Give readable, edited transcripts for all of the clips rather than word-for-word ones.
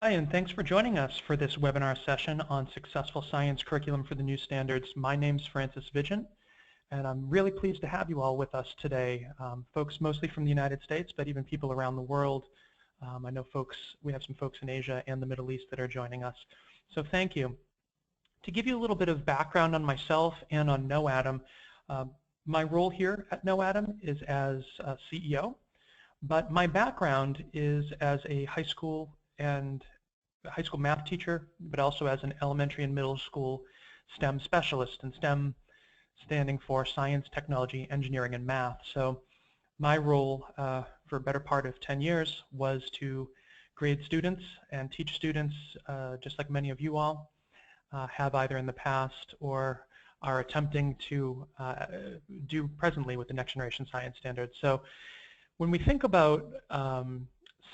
Hi, and thanks for joining us for this webinar session on Successful Science Curriculum for the New Standards. My name's Francis Vigent, and I'm really pleased to have you all with us today. Folks mostly from the United States, but even people around the world. I know we have some folks in Asia and the Middle East that are joining us. So thank you. To give you a little bit of background on myself and on KnowAtom, my role here at KnowAtom is as CEO, but my background is as a high school math teacher, but also as an elementary and middle school STEM specialist, and STEM standing for science, technology, engineering, and math. So my role for a better part of 10 years was to grade students and teach students, just like many of you all have either in the past or are attempting to do presently with the next generation science standards. So when we think about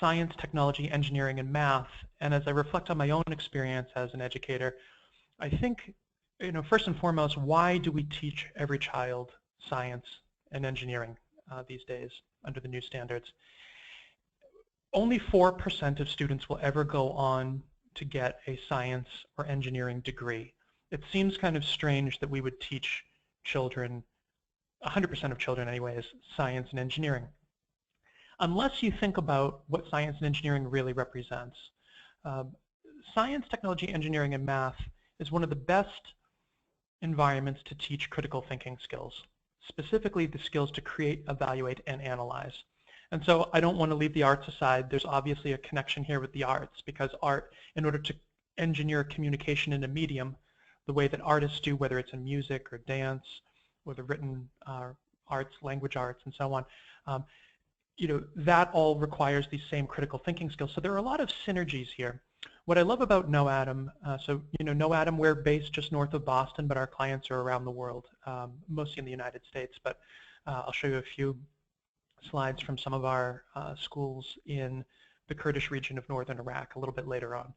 science, technology, engineering, and math, and as I reflect on my own experience as an educator, I think, first and foremost, why do we teach every child science and engineering these days under the new standards? Only 4% of students will ever go on to get a science or engineering degree. It seems kind of strange that we would teach children, 100% of children anyways, science and engineering, unless you think about what science and engineering really represents. Science, technology, engineering, and math is one of the best environments to teach critical thinking skills, specifically the skills to create, evaluate, and analyze. And so I don't want to leave the arts aside. There's obviously a connection here with the arts, because art, in order to engineer communication in a medium, the way that artists do, whether it's in music or dance or the written arts, language arts, and so on, that all requires these same critical thinking skills. So there are a lot of synergies here. What I love about KnowAtom, KnowAtom, we're based just north of Boston, but our clients are around the world, mostly in the United States. But I'll show you a few slides from some of our schools in the Kurdish region of northern Iraq a little bit later on.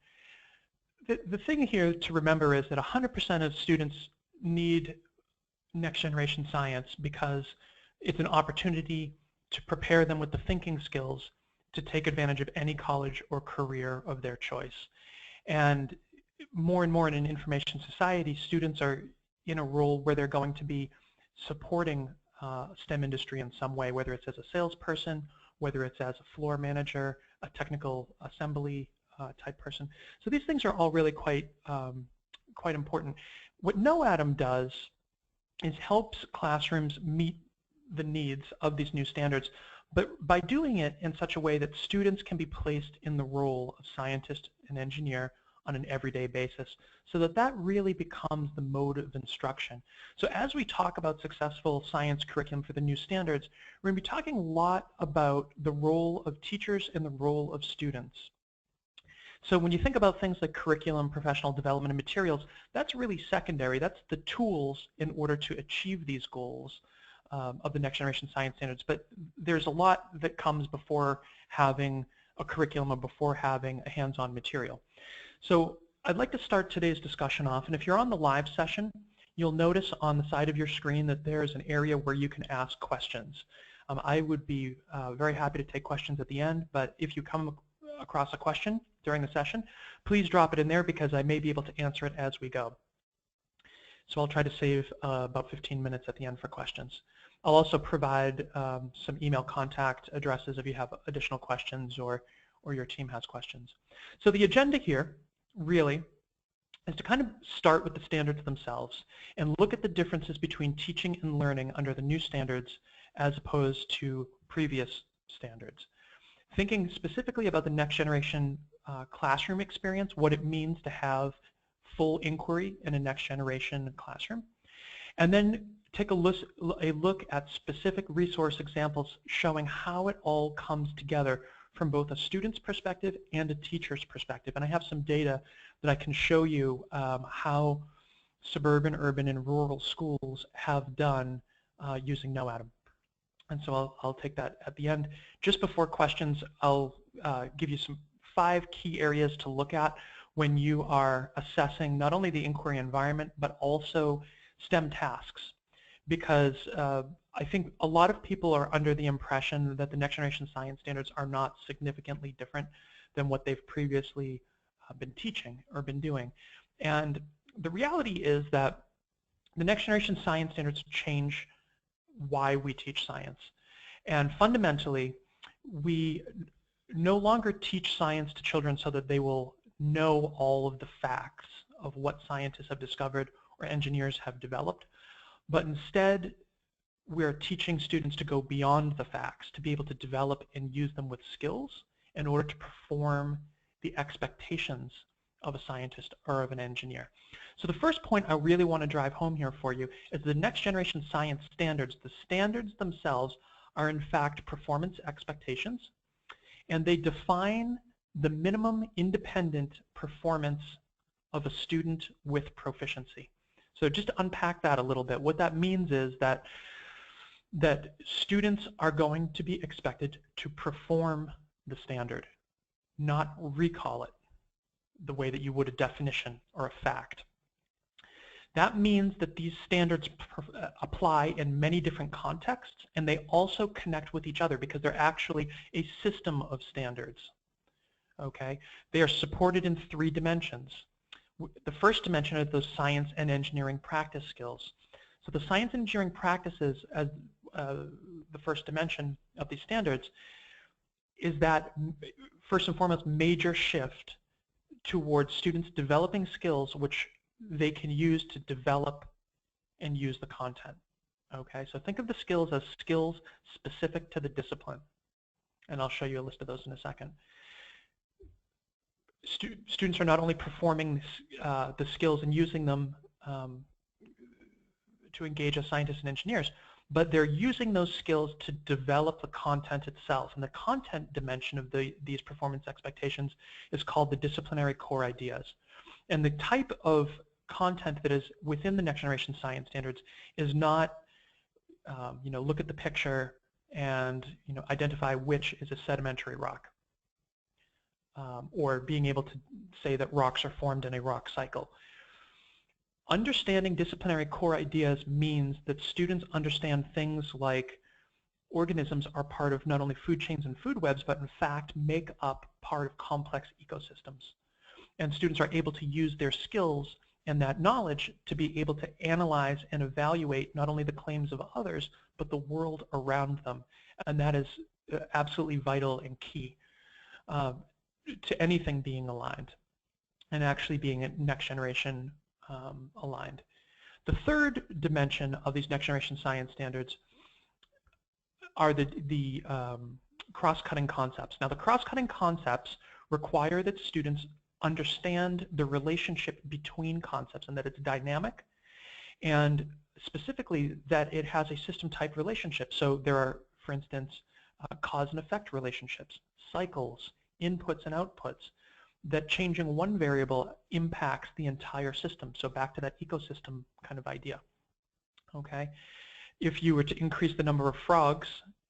The thing here to remember is that 100% of students need next generation science because it's an opportunity to prepare them with the thinking skills to take advantage of any college or career of their choice. And more and more in an information society, students are in a role where they're going to be supporting STEM industry in some way, whether it's as a salesperson, whether it's as a floor manager, a technical assembly type person. So these things are all really quite important. What KnowAtom does is helps classrooms meet the needs of these new standards, but by doing it in such a way that students can be placed in the role of scientist and engineer on an everyday basis, so that that really becomes the mode of instruction. So as we talk about successful science curriculum for the new standards, we're going to be talking a lot about the role of teachers and the role of students. So when you think about things like curriculum, professional development, and materials, that's really secondary. That's the tools in order to achieve these goals of the next generation science standards. But there's a lot that comes before having a curriculum or before having a hands-on material. So I'd like to start today's discussion off, and if you're on the live session, you'll notice on the side of your screen that there's an area where you can ask questions. I would be very happy to take questions at the end, but if you come across a question during the session, please drop it in there because I may be able to answer it as we go. So I'll try to save about 15 minutes at the end for questions. I'll also provide some email contact addresses if you have additional questions or your team has questions. So the agenda here really is to kind of start with the standards themselves and look at the differences between teaching and learning under the new standards as opposed to previous standards. Thinking specifically about the next generation classroom experience, what it means to have full inquiry in a next generation classroom, and then take a look at specific resource examples showing how it all comes together from both a student's perspective and a teacher's perspective. And I have some data that I can show you how suburban, urban, and rural schools have done using KnowAtom. And so I'll take that at the end. Just before questions, I'll give you some 5 key areas to look at when you are assessing not only the inquiry environment, but also STEM tasks. Because I think a lot of people are under the impression that the next generation science standards are not significantly different than what they've previously been teaching or been doing. And the reality is that the next generation science standards change why we teach science. And fundamentally, we no longer teach science to children so that they will know all of the facts of what scientists have discovered or engineers have developed, but instead we're teaching students to go beyond the facts, to be able to develop and use them with skills in order to perform the expectations of a scientist or of an engineer. So the first point I really want to drive home here for you is the next generation science standards. The standards themselves are in fact performance expectations, and they define the minimum independent performance of a student with proficiency. So just to unpack that a little bit, what that means is that students are going to be expected to perform the standard, not recall it the way that you would a definition or a fact. That means that these standards apply in many different contexts, and they also connect with each other because they're actually a system of standards. Okay? They are supported in 3 dimensions. The first dimension is those science and engineering practice skills. So the science and engineering practices as the first dimension of these standards is that, first and foremost, major shift towards students developing skills which they can use to develop and use the content. Okay, so think of the skills as skills specific to the discipline, and I'll show you a list of those in a second. Students are not only performing the skills and using them to engage as scientists and engineers, but they're using those skills to develop the content itself. And the content dimension of these performance expectations is called the disciplinary core ideas. And the type of content that is within the next generation science standards is not, look at the picture and identify which is a sedimentary rock, or being able to say that rocks are formed in a rock cycle. Understanding disciplinary core ideas means that students understand things like organisms are part of not only food chains and food webs, but in fact make up part of complex ecosystems. And students are able to use their skills and that knowledge to be able to analyze and evaluate not only the claims of others, but the world around them. And that is absolutely vital and key to anything being aligned and actually being a next generation aligned. The third dimension of these next generation science standards are the cross-cutting concepts. Now the cross-cutting concepts require that students understand the relationship between concepts and that it's dynamic, and specifically that it has a system type relationship. So there are, for instance, cause and effect relationships, cycles, inputs and outputs, that changing one variable impacts the entire system. So back to that ecosystem kind of idea. Okay? If you were to increase the number of frogs,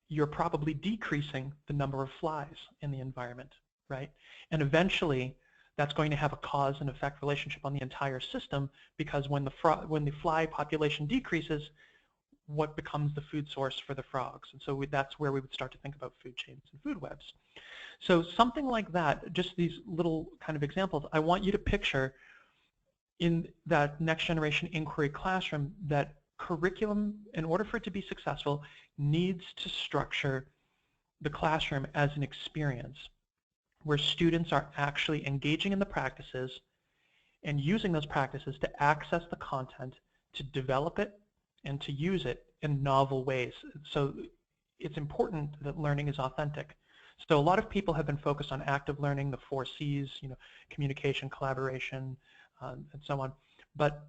you're probably decreasing the number of flies in the environment, right? And eventually that's going to have a cause and effect relationship on the entire system, because when the fly population decreases, what becomes the food source for the frogs? And so that's where we would start to think about food chains and food webs. So something like that, just these little kind of examples, I want you to picture in that next generation inquiry classroom that curriculum, in order for it to be successful, needs to structure the classroom as an experience where students are actually engaging in the practices and using those practices to access the content, to develop it, and to use it in novel ways. So it's important that learning is authentic. So a lot of people have been focused on active learning, the 4 C's, communication, collaboration, and so on. But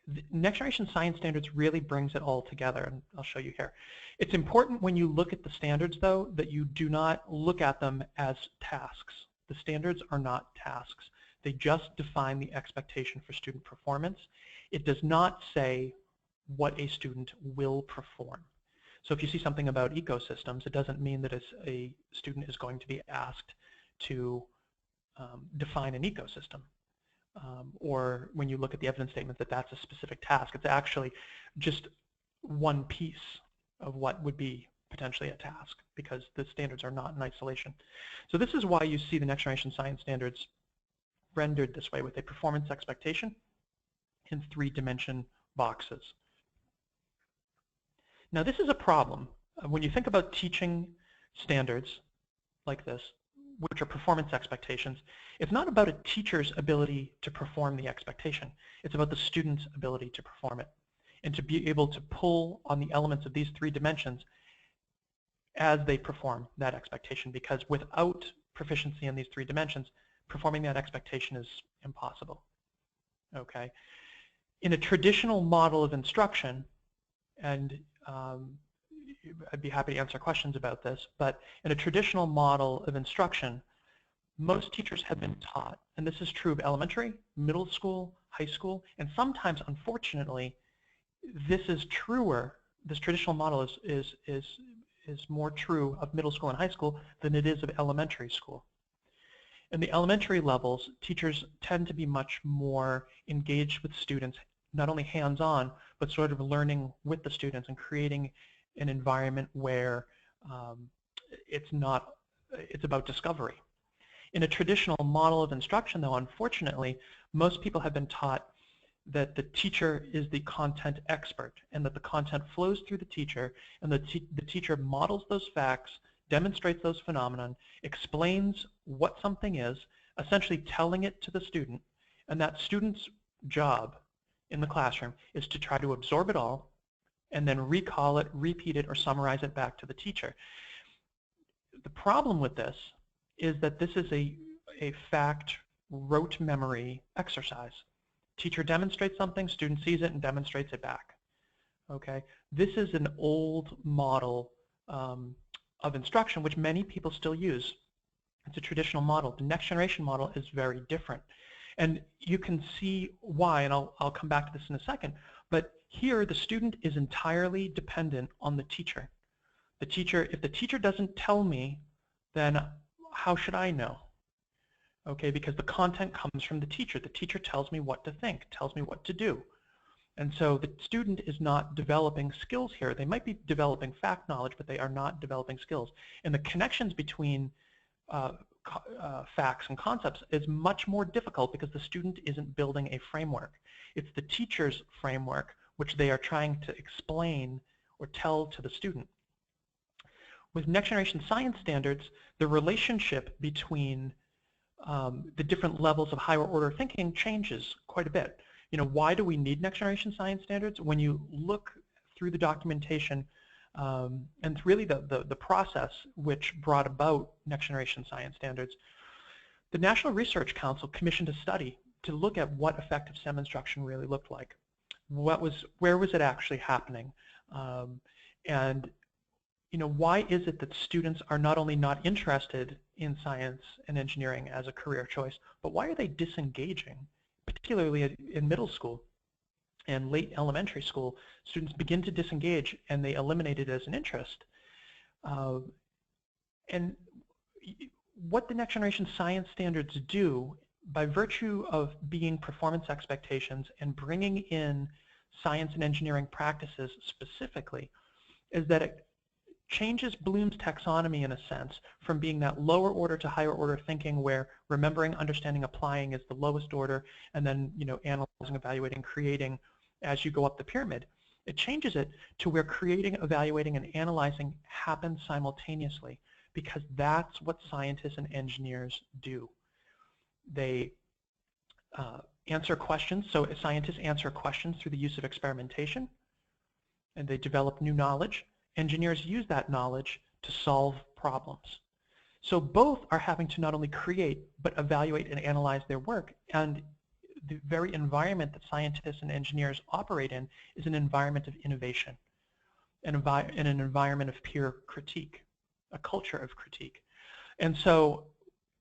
the next generation science standards really brings it all together, and I'll show you here. It's important when you look at the standards, though, that you do not look at them as tasks. The standards are not tasks. They just define the expectation for student performance. It does not say what a student will perform. So if you see something about ecosystems, it doesn't mean that a student is going to be asked to define an ecosystem. Or when you look at the evidence statement that that's a specific task, it's actually just one piece of what would be potentially a task, because the standards are not in isolation. So this is why you see the next generation science standards rendered this way with a performance expectation in 3-dimension boxes. Now this is a problem. When you think about teaching standards like this, which are performance expectations, it's not about a teacher's ability to perform the expectation. It's about the student's ability to perform it and to be able to pull on the elements of these 3 dimensions as they perform that expectation, because without proficiency in these 3 dimensions, performing that expectation is impossible. Okay? In a traditional model of instruction, and I'd be happy to answer questions about this, but in a traditional model of instruction, most teachers have been taught, and this is true of elementary, middle school, high school, and sometimes, unfortunately, this is truer, this traditional model is more true of middle school and high school than it is of elementary school. In the elementary levels, teachers tend to be much more engaged with students, not only hands-on, but sort of learning with the students and creating an environment where it's about discovery. In a traditional model of instruction, though, unfortunately, most people have been taught that the teacher is the content expert and that the content flows through the teacher, and the teacher models those facts, demonstrates those phenomenon, explains what something is, essentially telling it to the student, and that student's job in the classroom is to try to absorb it all and then recall it, repeat it, or summarize it back to the teacher. The problem with this is that this is a fact rote memory exercise. Teacher demonstrates something, student sees it and demonstrates it back. Okay? This is an old model of instruction which many people still use. It's a traditional model. The next generation model is very different. And you can see why, and I'll come back to this in a second, but here the student is entirely dependent on the teacher. The teacher, if the teacher doesn't tell me, then how should I know? Okay, because the content comes from the teacher. The teacher tells me what to think, tells me what to do. And so the student is not developing skills here. They might be developing fact knowledge, but they are not developing skills. And the connections between facts and concepts is much more difficult because the student isn't building a framework. It's the teacher's framework which they are trying to explain or tell to the student. With next generation science standards, the relationship between the different levels of higher order thinking changes quite a bit. You know, why do we need next generation science standards? When you look through the documentation and really the process which brought about next generation science standards, the National Research Council commissioned a study to look at what effective STEM instruction really looked like. Where was it actually happening? And you know, why is it that students are not only not interested in science and engineering as a career choice, but why are they disengaging? Particularly in middle school and late elementary school, students begin to disengage and they eliminate it as an interest. And what the next generation science standards do, by virtue of being performance expectations and bringing in science and engineering practices specifically, is that it changes Bloom's taxonomy in a sense from being that lower order to higher order thinking where remembering, understanding, applying is the lowest order, and then, you know, analyzing, evaluating, creating as you go up the pyramid. It changes it to where creating, evaluating, and analyzing happen simultaneously, because that's what scientists and engineers do. They answer questions, so scientists answer questions through the use of experimentation, and they develop new knowledge. Engineers use that knowledge to solve problems. So both are having to not only create, but evaluate and analyze their work. And the very environment that scientists and engineers operate in is an environment of innovation, and an environment of peer critique, a culture of critique. And so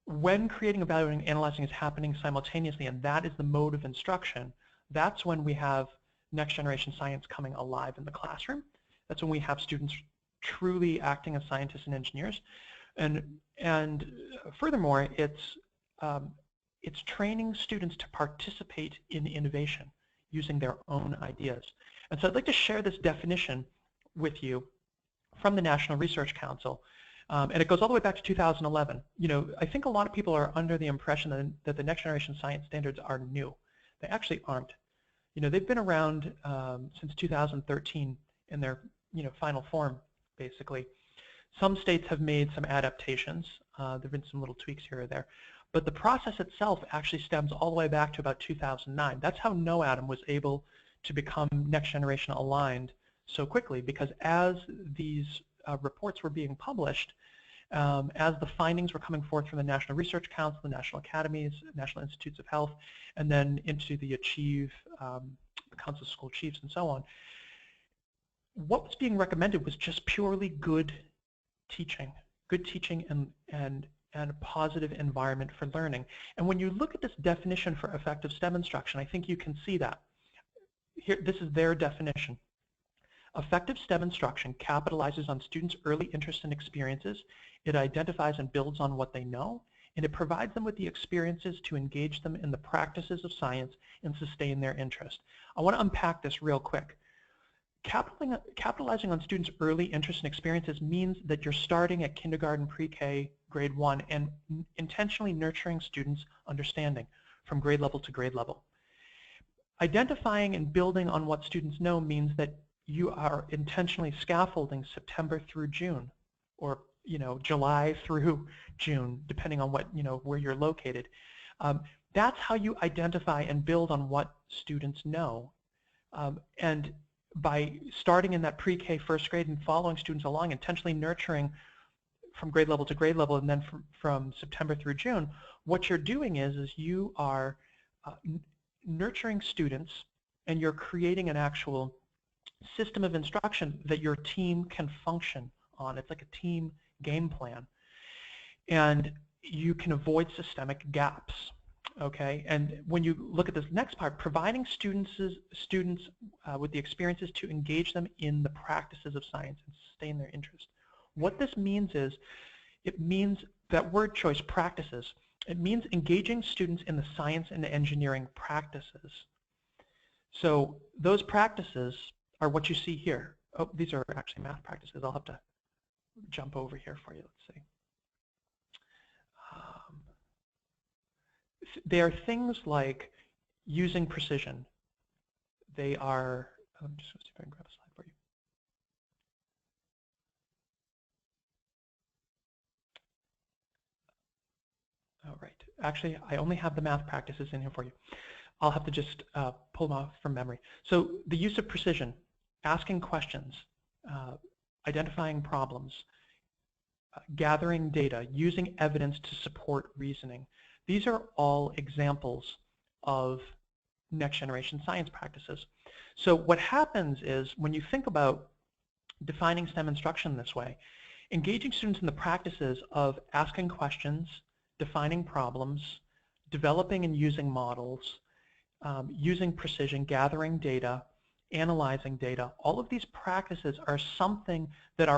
when creating, evaluating, and analyzing is happening simultaneously, and that is the mode of instruction, that's when we have next generation science coming alive in the classroom. That's when we have students truly acting as scientists and engineers. And furthermore, it's training students to participate in innovation using their own ideas. And so I'd like to share this definition with you from the National Research Council, And it goes all the way back to 2011. You know, I think a lot of people are under the impression that the next generation science standards are new. They actually aren't. You know, they've been around since 2013 in their, you know, final form, basically. Some states have made some adaptations. There have been some little tweaks here or there. But the process itself actually stems all the way back to about 2009. That's how KnowAtom was able to become next generation aligned so quickly, because as these reports were being published, as the findings were coming forth from the National Research Council, the National Academies, National Institutes of Health, and then into the Achieve, Council of School Chiefs, and so on, what was being recommended was just purely good teaching and a positive environment for learning. And when you look at this definition for effective STEM instruction, I think you can see that. Here, this is their definition. Effective STEM instruction capitalizes on students' early interests and experiences. It identifies and builds on what they know, and it provides them with the experiences to engage them in the practices of science and sustain their interest. I want to unpack this real quick. Capitalizing on students' early interests and experiences means that you're starting at kindergarten, pre-K, grade 1, and intentionally nurturing students' understanding from grade level to grade level. Identifying and building on what students know means that you are intentionally scaffolding September through June, or, you know, July through June, depending on what, you know, where you're located. That's how you identify and build on what students know. And by starting in that pre-K first grade and following students along, intentionally nurturing from grade level to grade level, and then from September through June, what you're doing is you are nurturing students, and you're creating an actual system of instruction that your team can function on. It's like a team game plan. And you can avoid systemic gaps. Okay, and when you look at this next part, providing students with the experiences to engage them in the practices of science and sustain their interest. What this means is, it means that word choice, practices, it means engaging students in the science and engineering practices. So those practices are what you see here. Oh, these are actually math practices. I'll have to jump over here for you. Let's see. They are things like using precision. They are, I'm just going to see if I can grab a slide for you. All right. Actually, I only have the math practices in here for you. I'll have to just pull them off from memory. So the use of precision, asking questions, identifying problems, gathering data, using evidence to support reasoning. These are all examples of next generation science practices. So what happens is, when you think about defining STEM instruction this way, engaging students in the practices of asking questions, defining problems, developing and using models, using precision, gathering data, analyzing data, all of these practices are something that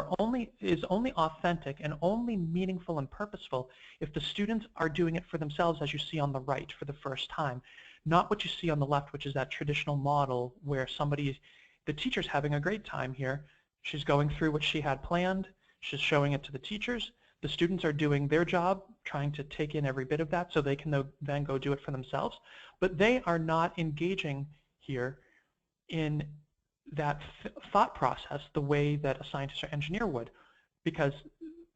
is only authentic and only meaningful and purposeful if the students are doing it for themselves, as you see on the right, for the first time. Not what you see on the left, which is that traditional model where the teacher's having a great time here. She's going through what she had planned. She's showing it to the teachers. The students are doing their job, trying to take in every bit of that so they can then go do it for themselves. But they are not engaging here in that thought process the way that a scientist or engineer would, because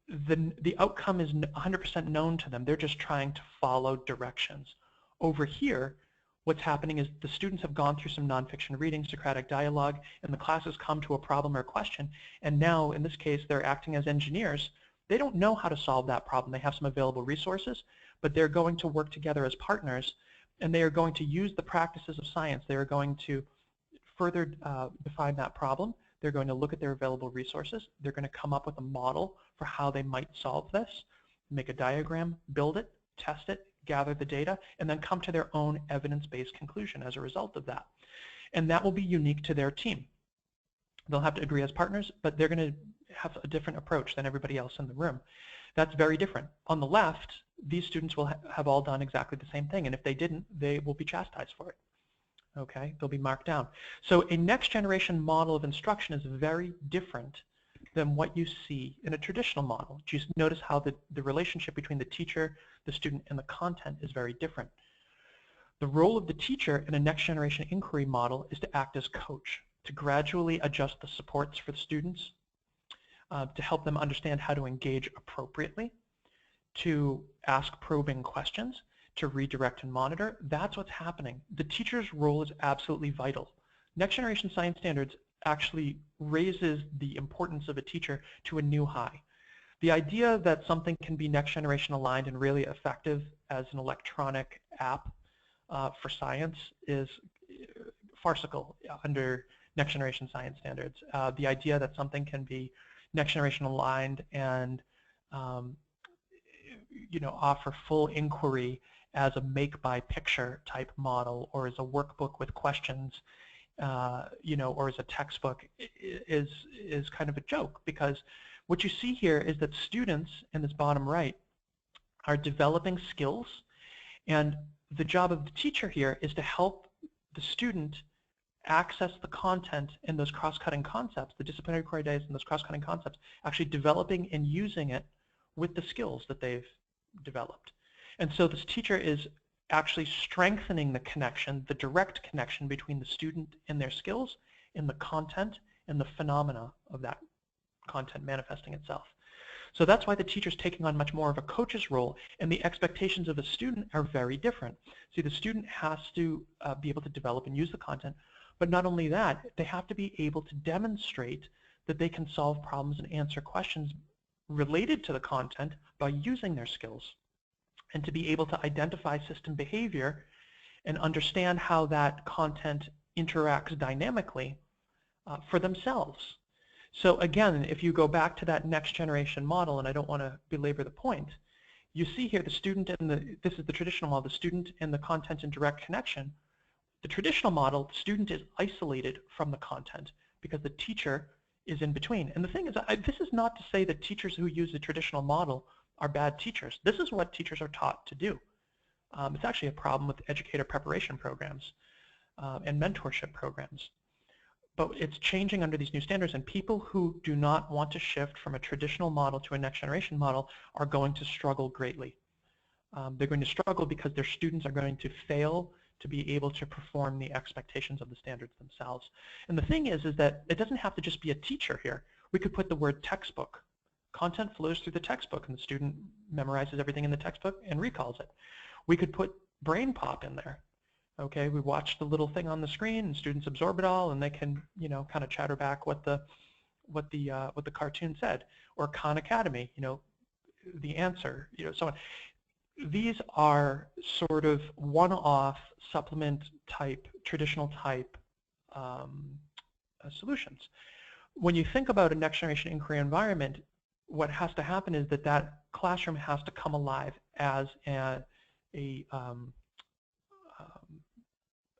the outcome is 100% known to them. They're just trying to follow directions. Over here, what's happening is the students have gone through some nonfiction reading, Socratic dialogue, and the class has come to a problem or a question, and now, in this case, they're acting as engineers. They don't know how to solve that problem. They have some available resources, but they're going to work together as partners, and they are going to use the practices of science. They are going to further define that problem. They're going to look at their available resources. They're going to come up with a model for how they might solve this, make a diagram, build it, test it, gather the data, and then come to their own evidence-based conclusion as a result of that. And that will be unique to their team. They'll have to agree as partners, but they're going to have a different approach than everybody else in the room. That's very different. On the left, these students will have all done exactly the same thing, and if they didn't, they will be chastised for it. Okay, they'll be marked down. So a next generation model of instruction is very different than what you see in a traditional model. Just notice how the relationship between the teacher, the student, and the content is very different. The role of the teacher in a next generation inquiry model is to act as coach, to gradually adjust the supports for the students, to help them understand how to engage appropriately, to ask probing questions, to redirect and monitor. That's what's happening. The teacher's role is absolutely vital. Next generation science standards actually raises the importance of a teacher to a new high. The idea that something can be next generation aligned and really effective as an electronic app for science is farcical under next generation science standards. The idea that something can be next generation aligned and offer full inquiry as a make-by-picture type model, or as a workbook with questions, or as a textbook, is kind of a joke, because what you see here is that students in this bottom right are developing skills, and the job of the teacher here is to help the student access the content in those cross-cutting concepts, the disciplinary core ideas and those cross-cutting concepts, actually developing and using it with the skills that they've developed. And so this teacher is actually strengthening the connection, the direct connection between the student and their skills and the content and the phenomena of that content manifesting itself. So that's why the teacher's taking on much more of a coach's role, and the expectations of the student are very different. See, the student has to be able to develop and use the content, but not only that, they have to be able to demonstrate that they can solve problems and answer questions related to the content by using their skills, and to be able to identify system behavior and understand how that content interacts dynamically for themselves. So again, if you go back to that next generation model, and I don't want to belabor the point, you see here the student and this is the traditional model, the student and the content in direct connection. The traditional model, the student is isolated from the content because the teacher is in between. And the thing is, this is not to say that teachers who use the traditional model are bad teachers. This is what teachers are taught to do. It's actually a problem with educator preparation programs and mentorship programs. But it's changing under these new standards, and people who do not want to shift from a traditional model to a next generation model are going to struggle greatly. They're going to struggle because their students are going to fail to be able to perform the expectations of the standards themselves. And the thing is that it doesn't have to just be a teacher here. We could put the word textbook. Content flows through the textbook, and the student memorizes everything in the textbook and recalls it. We could put brain pop in there. Okay, we watch the little thing on the screen, and students absorb it all, and they can, kind of chatter back what the cartoon said. Or Khan Academy, the answer, so on. These are sort of one-off supplement type, traditional type solutions. When you think about a next generation inquiry environment, what has to happen is that classroom has to come alive as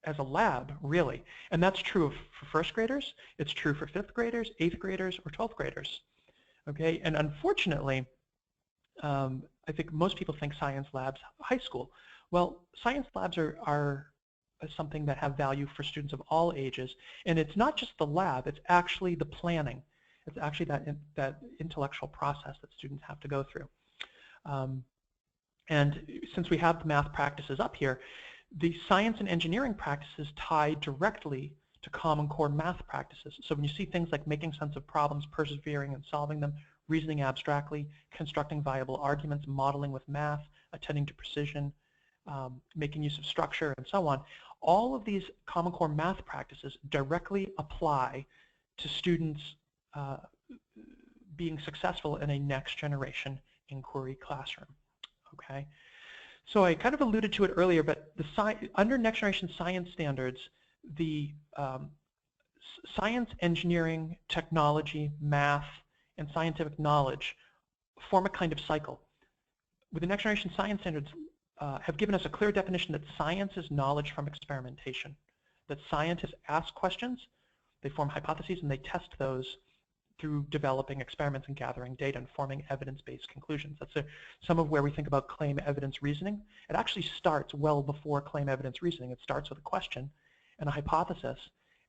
as a lab, really. And that's true for first graders, it's true for fifth graders, eighth graders, or 12th graders. Okay, and unfortunately, I think most people think science labs high school. Well, science labs are something that have value for students of all ages, and it's not just the lab, it's actually the planning. It's actually that intellectual process that students have to go through. And since we have the math practices up here, the science and engineering practices tie directly to Common Core math practices. So when you see things like making sense of problems, persevering and solving them, reasoning abstractly, constructing viable arguments, modeling with math, attending to precision, making use of structure, and so on, all of these Common Core math practices directly apply to students being successful in a next generation inquiry classroom. Okay, so I kind of alluded to it earlier, but under next generation science standards, the science, engineering, technology, math, and scientific knowledge form a kind of cycle. With the next generation science standards have given us a clear definition that science is knowledge from experimentation, that scientists ask questions, they form hypotheses, and they test those through developing experiments and gathering data and forming evidence-based conclusions. That's some of where we think about claim evidence reasoning. It actually starts well before claim evidence reasoning. It starts with a question and a hypothesis,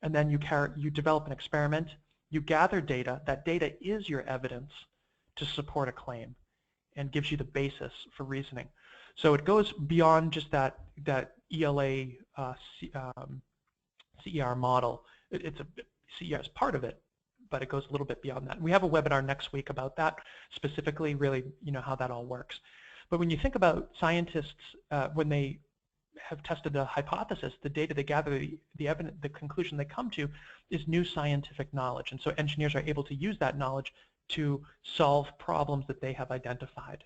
and then you develop an experiment, You gather data. That data is your evidence to support a claim and gives you the basis for reasoning. So it goes beyond just that ELA CER model. CER is part of it, but it goes a little bit beyond that. We have a webinar next week about that, specifically really how that all works. But when you think about scientists, when they have tested a hypothesis, the data they gather, the evidence, the conclusion they come to is new scientific knowledge. And so engineers are able to use that knowledge to solve problems that they have identified.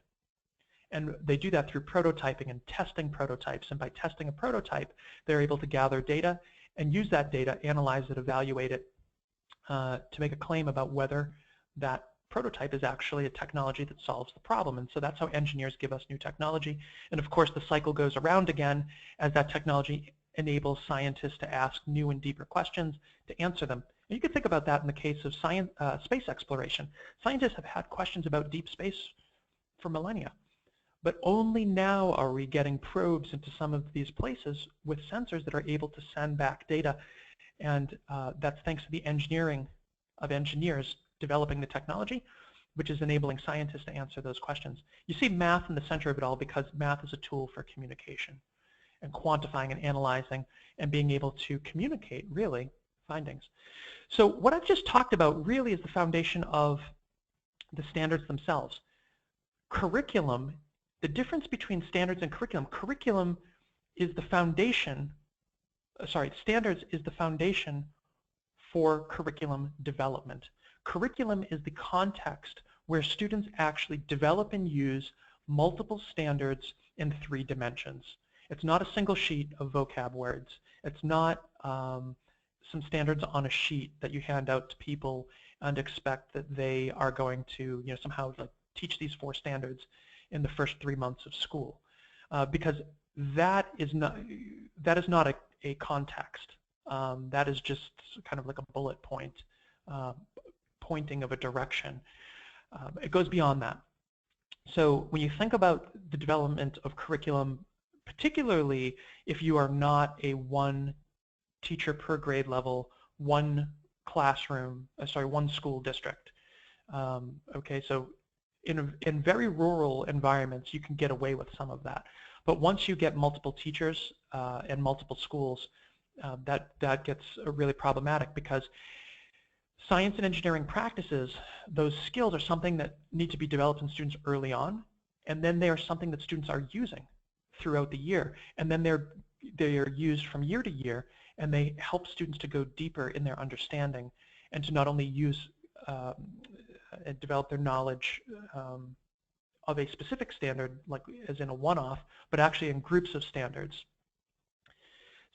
And they do that through prototyping and testing prototypes. And by testing a prototype, they're able to gather data and use that data, analyze it, evaluate it, to make a claim about whether that prototype is actually a technology that solves the problem. And so that's how engineers give us new technology. And of course, the cycle goes around again as that technology enables scientists to ask new and deeper questions to answer them. And you can think about that in the case of space exploration. Scientists have had questions about deep space for millennia. But only now are we getting probes into some of these places with sensors that are able to send back data. And that's thanks to the engineering of engineers developing the technology, which is enabling scientists to answer those questions. You see math in the center of it all because math is a tool for communication and quantifying and analyzing and being able to communicate, really, findings. So what I've just talked about really is the foundation of the standards themselves. Curriculum, the difference between standards and curriculum is the foundation, standards is the foundation for curriculum development. Curriculum is the context where students actually develop and use multiple standards in 3 dimensions. It's not a single sheet of vocab words. It's not some standards on a sheet that you hand out to people and expect that they are going to somehow teach these 4 standards in the first 3 months of school, because that is not a context. That is just kind of like a bullet point, pointing of a direction. It goes beyond that. So when you think about the development of curriculum, particularly if you are not a 1 teacher per grade level, 1 classroom, one school district. Okay, so in very rural environments, you can get away with some of that. But once you get multiple teachers and multiple schools, that gets really problematic, because science and engineering practices, those skills are something that need to be developed in students early on, and then they are something that students are using throughout the year, and then they are used from year to year, and they help students to go deeper in their understanding and to not only use and develop their knowledge of a specific standard, like as in a one-off, but actually in groups of standards.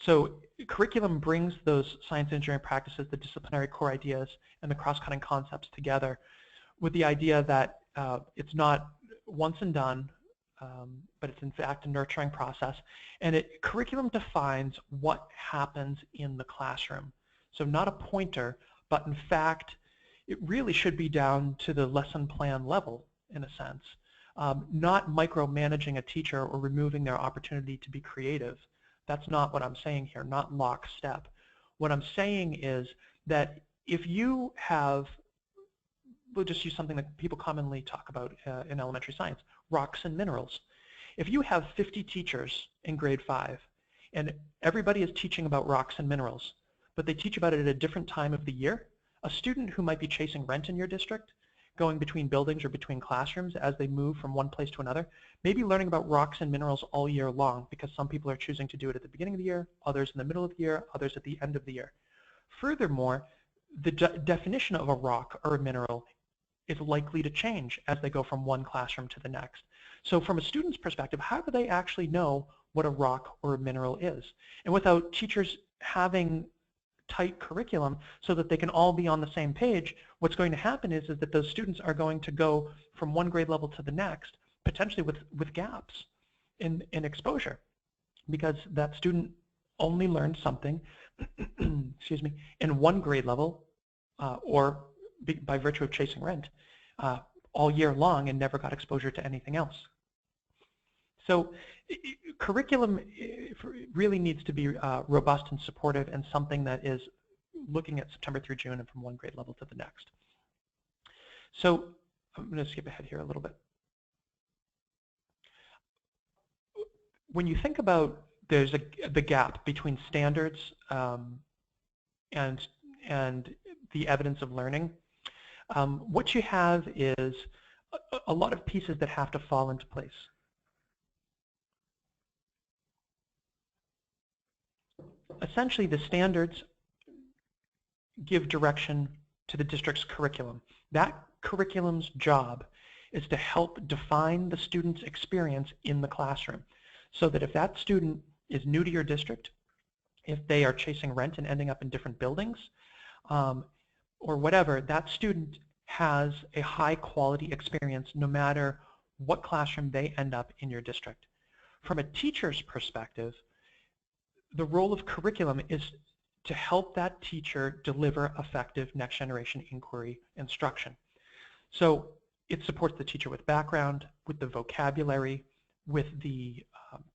So curriculum brings those science and engineering practices, the disciplinary core ideas, and the cross-cutting concepts together with the idea that it's not once and done, but it's in fact a nurturing process. And curriculum defines what happens in the classroom. So not a pointer, but in fact, it really should be down to the lesson plan level, in a sense. Not micromanaging a teacher or removing their opportunity to be creative. That's not what I'm saying here, not lockstep. What I'm saying is that if you have, we'll just use something that people commonly talk about in elementary science, rocks and minerals. If you have 50 teachers in grade 5 and everybody is teaching about rocks and minerals, but they teach about it at a different time of the year, a student who might be chasing rent in your district, going between buildings or between classrooms as they move from one place to another, maybe learning about rocks and minerals all year long, because some people are choosing to do it at the beginning of the year, others in the middle of the year, others at the end of the year. Furthermore, the definition of a rock or a mineral is likely to change as they go from one classroom to the next. So from a student's perspective, how do they actually know what a rock or a mineral is? And without teachers having tight curriculum so that they can all be on the same page, what's going to happen is that those students are going to go from one grade level to the next, potentially with gaps in exposure, because that student only learned something excuse me, in one grade level or by virtue of chasing rent all year long and never got exposure to anything else. So curriculum really needs to be robust and supportive, and something that is looking at September through June and from one grade level to the next. So I'm going to skip ahead here a little bit. When you think about the gap between standards and the evidence of learning, what you have is a lot of pieces that have to fall into place. Essentially, the standards give direction to the district's curriculum. That curriculum's job is to help define the student's experience in the classroom, so that if that student is new to your district, if they are chasing rent and ending up in different buildings, or whatever, that student has a high quality experience no matter what classroom they end up in your district. From a teacher's perspective, the role of curriculum is to help that teacher deliver effective next generation inquiry instruction. So it supports the teacher with background, with the vocabulary, with the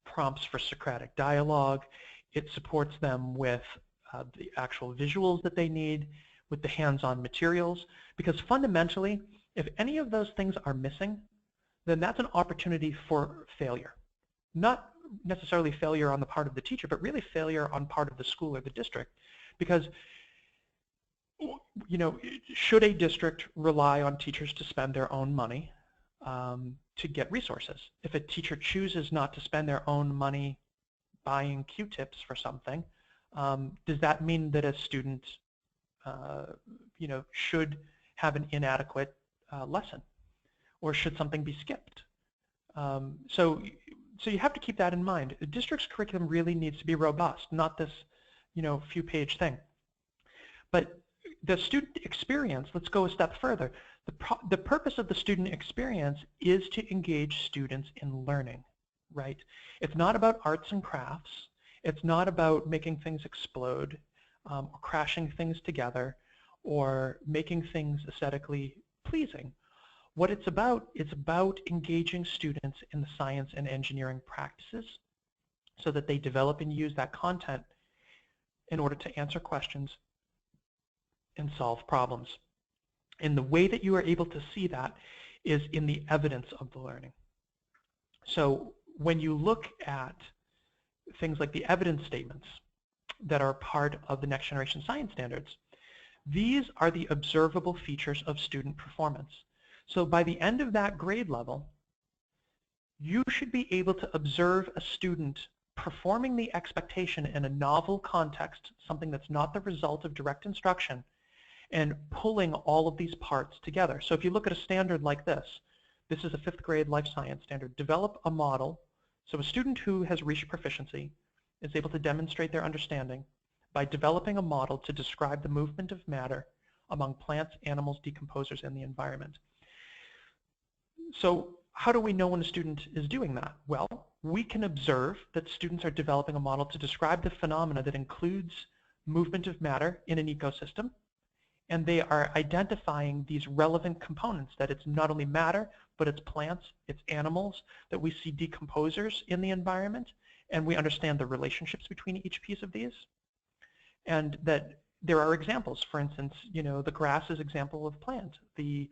prompts for Socratic dialogue. It supports them with the actual visuals that they need, with the hands-on materials, because fundamentally, if any of those things are missing, then that's an opportunity for failure. Not necessarily failure on the part of the teacher, but really failure on part of the school or the district. Because, you know, should a district rely on teachers to spend their own money to get resources? If a teacher chooses not to spend their own money buying Q-tips for something, does that mean that a student you know, should have an inadequate lesson, or should something be skipped? So you have to keep that in mind. The district's curriculum really needs to be robust, not this, you know, few-page thing. But the student experience, let's go a step further. The purpose of the student experience is to engage students in learning, right? It's not about arts and crafts. It's not about making things explode, or crashing things together, or making things aesthetically pleasing. What it's about engaging students in the science and engineering practices so that they develop and use that content in order to answer questions and solve problems. And the way that you are able to see that is in the evidence of the learning. So when you look at things like the evidence statements that are part of the Next Generation Science Standards, these are the observable features of student performance. So by the end of that grade level, you should be able to observe a student performing the expectation in a novel context, something that's not the result of direct instruction, and pulling all of these parts together. So if you look at a standard like this is a 5th grade life science standard. Develop a model. So a student who has reached proficiency is able to demonstrate their understanding by developing a model to describe the movement of matter among plants, animals, decomposers, and the environment. So how do we know when a student is doing that? Well, we can observe that students are developing a model to describe the phenomena that includes movement of matter in an ecosystem, and they are identifying these relevant components, that it's not only matter, but it's plants, it's animals, that we see decomposers in the environment, and we understand the relationships between each piece of these, and that there are examples. For instance, you know, the grass is an example of plant. The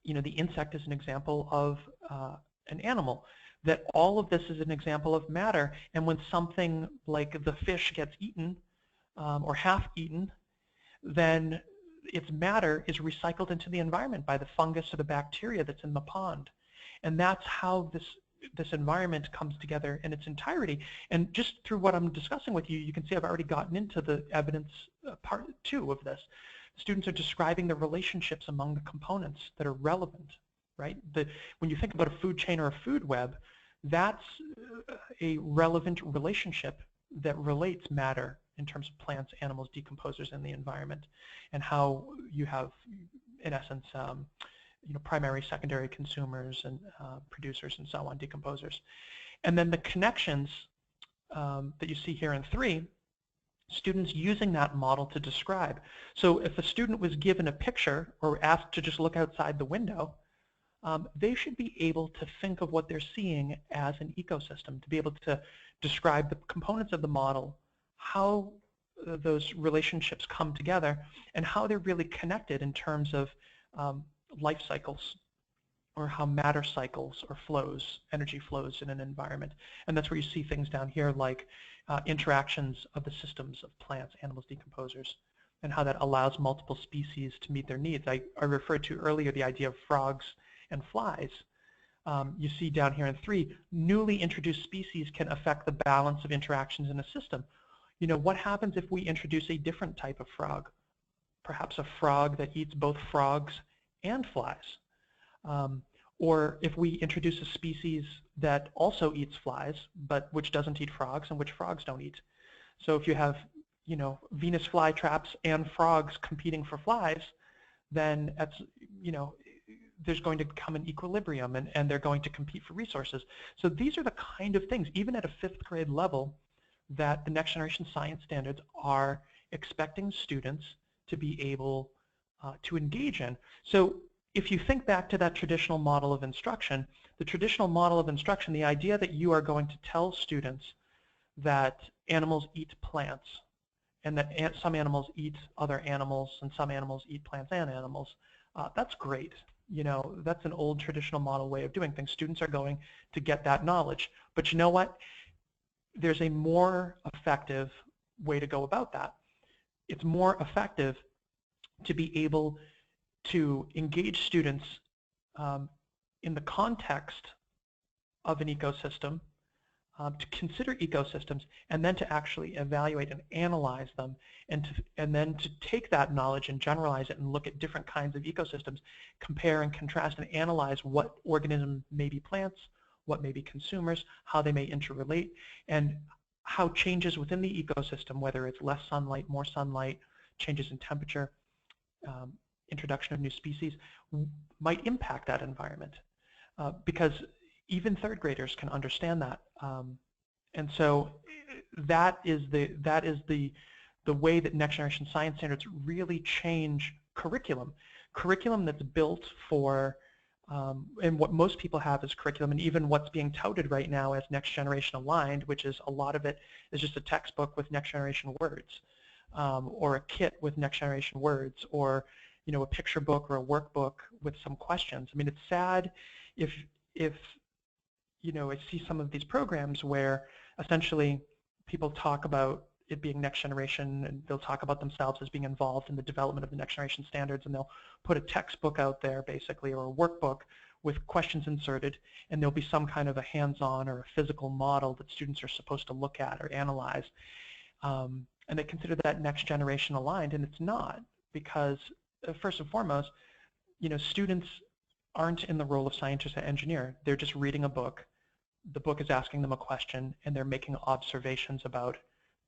you know, the insect is an example of an animal. That all of this is an example of matter, and when something like the fish gets eaten or half eaten, then its matter is recycled into the environment by the fungus or the bacteria that's in the pond. And that's how this environment comes together in its entirety. And just through what I'm discussing with you, you can see I've already gotten into the evidence part 2 of this. Students are describing the relationships among the components that are relevant, right? When you think about a food chain or a food web, that's a relevant relationship that relates matter in terms of plants, animals, decomposers, and the environment, and how you have, in essence, you know, primary, secondary consumers and producers and so on, decomposers. And then the connections that you see here in 3, students using that model to describe. So if a student was given a picture or asked to just look outside the window, they should be able to think of what they're seeing as an ecosystem, to be able to describe the components of the model, how those relationships come together and how they're really connected in terms of life cycles, or how matter cycles or flows, energy flows in an environment. And that's where you see things down here like interactions of the systems of plants, animals, decomposers, and how that allows multiple species to meet their needs. I referred to earlier the idea of frogs and flies. You see down here in 3, newly introduced species can affect the balance of interactions in a system. You know, what happens if we introduce a different type of frog? Perhaps a frog that eats both frogs and flies. Or if we introduce a species that also eats flies, but which doesn't eat frogs and which frogs don't eat. So if you have, you know, Venus flytraps and frogs competing for flies, then that's, you know, there's going to become an equilibrium, and they're going to compete for resources. So these are the kind of things, even at a 5th grade level, that the next generation science standards are expecting students to be able to engage in. So if you think back to that traditional model of instruction, the traditional model of instruction, the idea that you are going to tell students that animals eat plants, and that some animals eat other animals, and some animals eat plants and animals, that's great. You know, that's an old traditional model way of doing things. Students are going to get that knowledge. But you know what? There's a more effective way to go about that. It's more effective to be able to engage students in the context of an ecosystem, to consider ecosystems, and then to actually evaluate and analyze them, and then to take that knowledge and generalize it and look at different kinds of ecosystems, compare and contrast and analyze what organisms may be plants, what may be consumers, how they may interrelate, and how changes within the ecosystem, whether it's less sunlight, more sunlight, changes in temperature, introduction of new species, might impact that environment. Because even 3rd graders can understand that. And so that is the way that next generation science standards really change curriculum. Curriculum that's built for, and what most people have is curriculum, and even what's being touted right now as next generation aligned, which is a lot of it is just a textbook with next generation words, or a kit with next generation words, or, you know, a picture book or a workbook with some questions. I mean, it's sad if you know, I see some of these programs where essentially people talk about it being next generation, and they'll talk about themselves as being involved in the development of the next generation standards, and they'll put a textbook out there basically, or a workbook with questions inserted, and there'll be some kind of a hands-on or a physical model that students are supposed to look at or analyze. And they consider that next generation aligned, and it's not, because first and foremost, you know, students aren't in the role of scientist or engineer. They're just reading a book. The book is asking them a question, and they're making observations about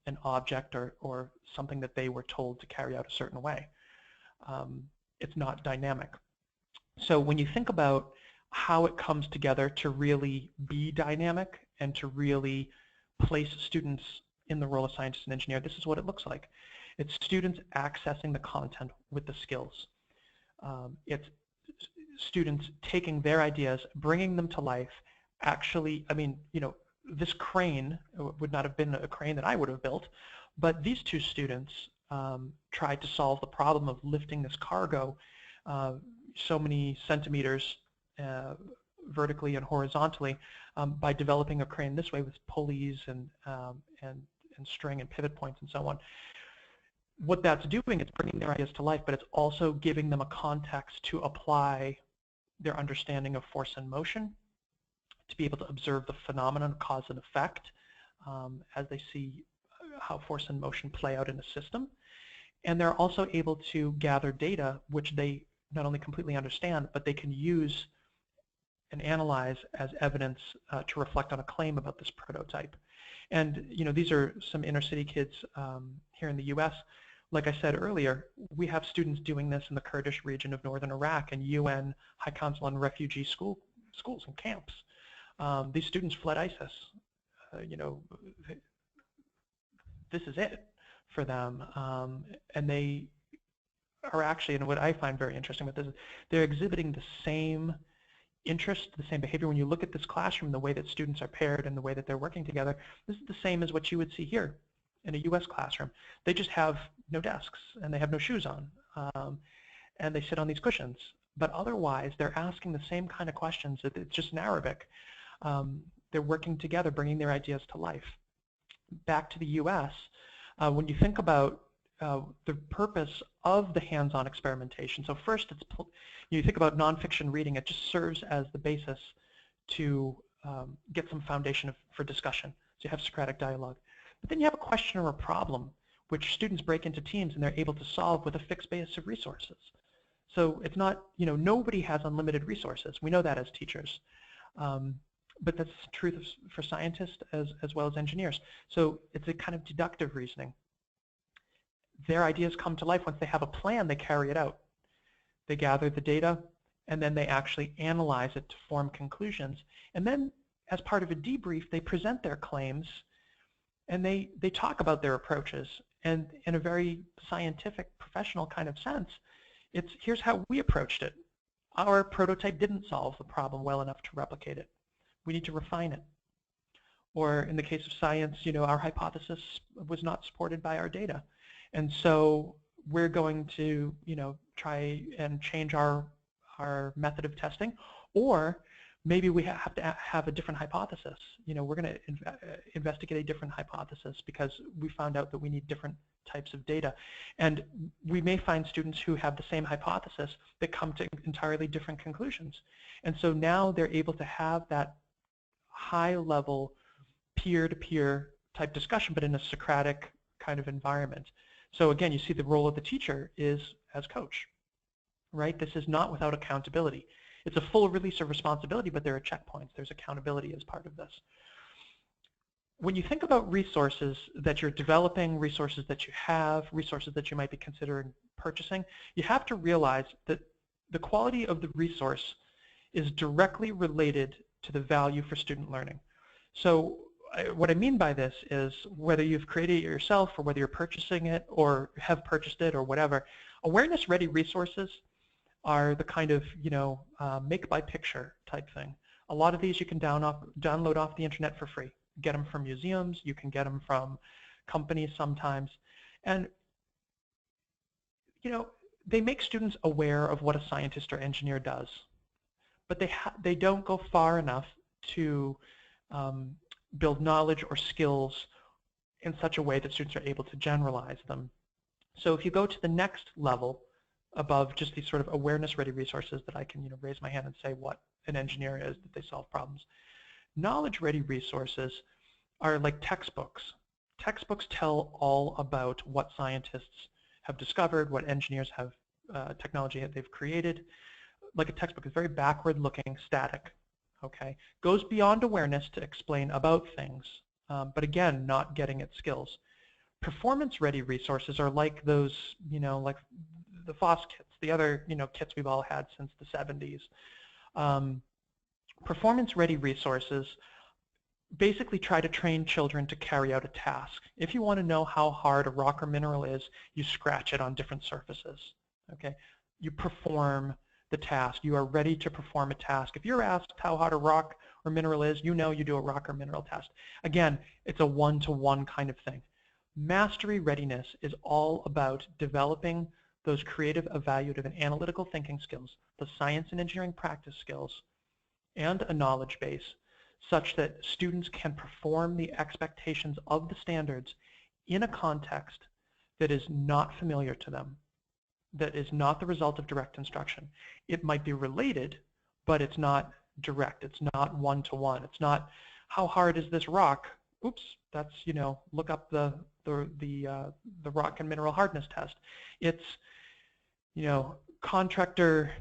an object or something that they were told to carry out a certain way. It's not dynamic. So when you think about how it comes together to really be dynamic and to really place students in the role of scientist and engineer, this is what it looks like. It's students accessing the content with the skills. It's students taking their ideas, bringing them to life. Actually, I mean, you know, this crane would not have been a crane that I would have built, but these 2 students tried to solve the problem of lifting this cargo so many centimeters vertically and horizontally by developing a crane this way with pulleys and string and pivot points and so on. What that's doing is bringing their ideas to life, but it's also giving them a context to apply their understanding of force and motion, to be able to observe the phenomenon of cause and effect as they see how force and motion play out in a system. And they're also able to gather data which they not only completely understand, but they can use and analyze as evidence to reflect on a claim about this prototype. And you know, these are some inner city kids here in the US. Like I said earlier, we have students doing this in the Kurdish region of northern Iraq and UN High Council on Refugee schools and camps. These students fled ISIS. You know, this is it for them. And they are actually, and what I find very interesting about this is they're exhibiting the same interest, the same behavior. When you look at this classroom, the way that students are paired and the way that they're working together, this is the same as what you would see here. in a US classroom. They just have no desks and they have no shoes on, and they sit on these cushions. But otherwise, they're asking the same kind of questions. It's just in Arabic. They're working together, bringing their ideas to life. Back to the US, when you think about the purpose of the hands-on experimentation, so first you think about nonfiction reading, it just serves as the basis to get some foundation for discussion. So you have Socratic dialogue. But then you have a question or a problem which students break into teams and they're able to solve with a fixed base of resources. So it's not, nobody has unlimited resources. We know that as teachers. But that's true for scientists as well as engineers. So it's a kind of deductive reasoning. Their ideas come to life once they have a plan, they carry it out. They gather the data, and then they actually analyze it to form conclusions. And then, as part of a debrief, they present their claims, and they talk about their approaches. And in a very scientific, professional kind of sense, here's how we approached it. Our prototype didn't solve the problem well enough to replicate it. We need to refine it. Or in the case of science, our hypothesis was not supported by our data. And so we're going to, try and change our method of testing, or maybe we have to have a different hypothesis. We're going to investigate a different hypothesis because we found out that we need different types of data. And we may find students who have the same hypothesis that come to entirely different conclusions. And so now they're able to have that high-level peer-to-peer type discussion, but in a Socratic kind of environment. So again, you see the role of the teacher is as coach, right? This is not without accountability. It's a full release of responsibility, but there are checkpoints. There's accountability as part of this. When you think about resources that you're developing, resources that you have, resources that you might be considering purchasing, you have to realize that the quality of the resource is directly related to the value for student learning. So what I mean by this is whether you've created it yourself or whether you're purchasing it or have purchased it or whatever, awareness-ready resources are the kind of, make-by-picture type thing. A lot of these you can download off the internet for free. Get them from museums, you can get them from companies sometimes. And, they make students aware of what a scientist or engineer does, but they don't go far enough to build knowledge or skills in such a way that students are able to generalize them. So if you go to the next level above just these sort of awareness-ready resources that I can raise my hand and say what an engineer is, that they solve problems. Knowledge-ready resources are like textbooks. Textbooks tell all about what scientists have discovered, what engineers have, technology that they've created. Like a textbook is very backward-looking, static. Okay, goes beyond awareness to explain about things, but again, not getting at skills. Performance-ready resources are like those, like the FOSS kits, the other, kits we've all had since the 70s. Performance-ready resources basically try to train children to carry out a task. If you want to know how hard a rock or mineral is, you scratch it on different surfaces. Okay, you perform the task. You are ready to perform a task. If you're asked how hard a rock or mineral is, you do a rock or mineral test. Again, it's a one-to-one kind of thing. Mastery readiness is all about developing those creative, evaluative, and analytical thinking skills, the science and engineering practice skills, and a knowledge base such that students can perform the expectations of the standards in a context that is not familiar to them, that is not the result of direct instruction. It might be related, but it's not direct. It's not one-to-one. It's not, how hard is this rock? Oops, that's, look up the rock and mineral hardness test. It's, contractor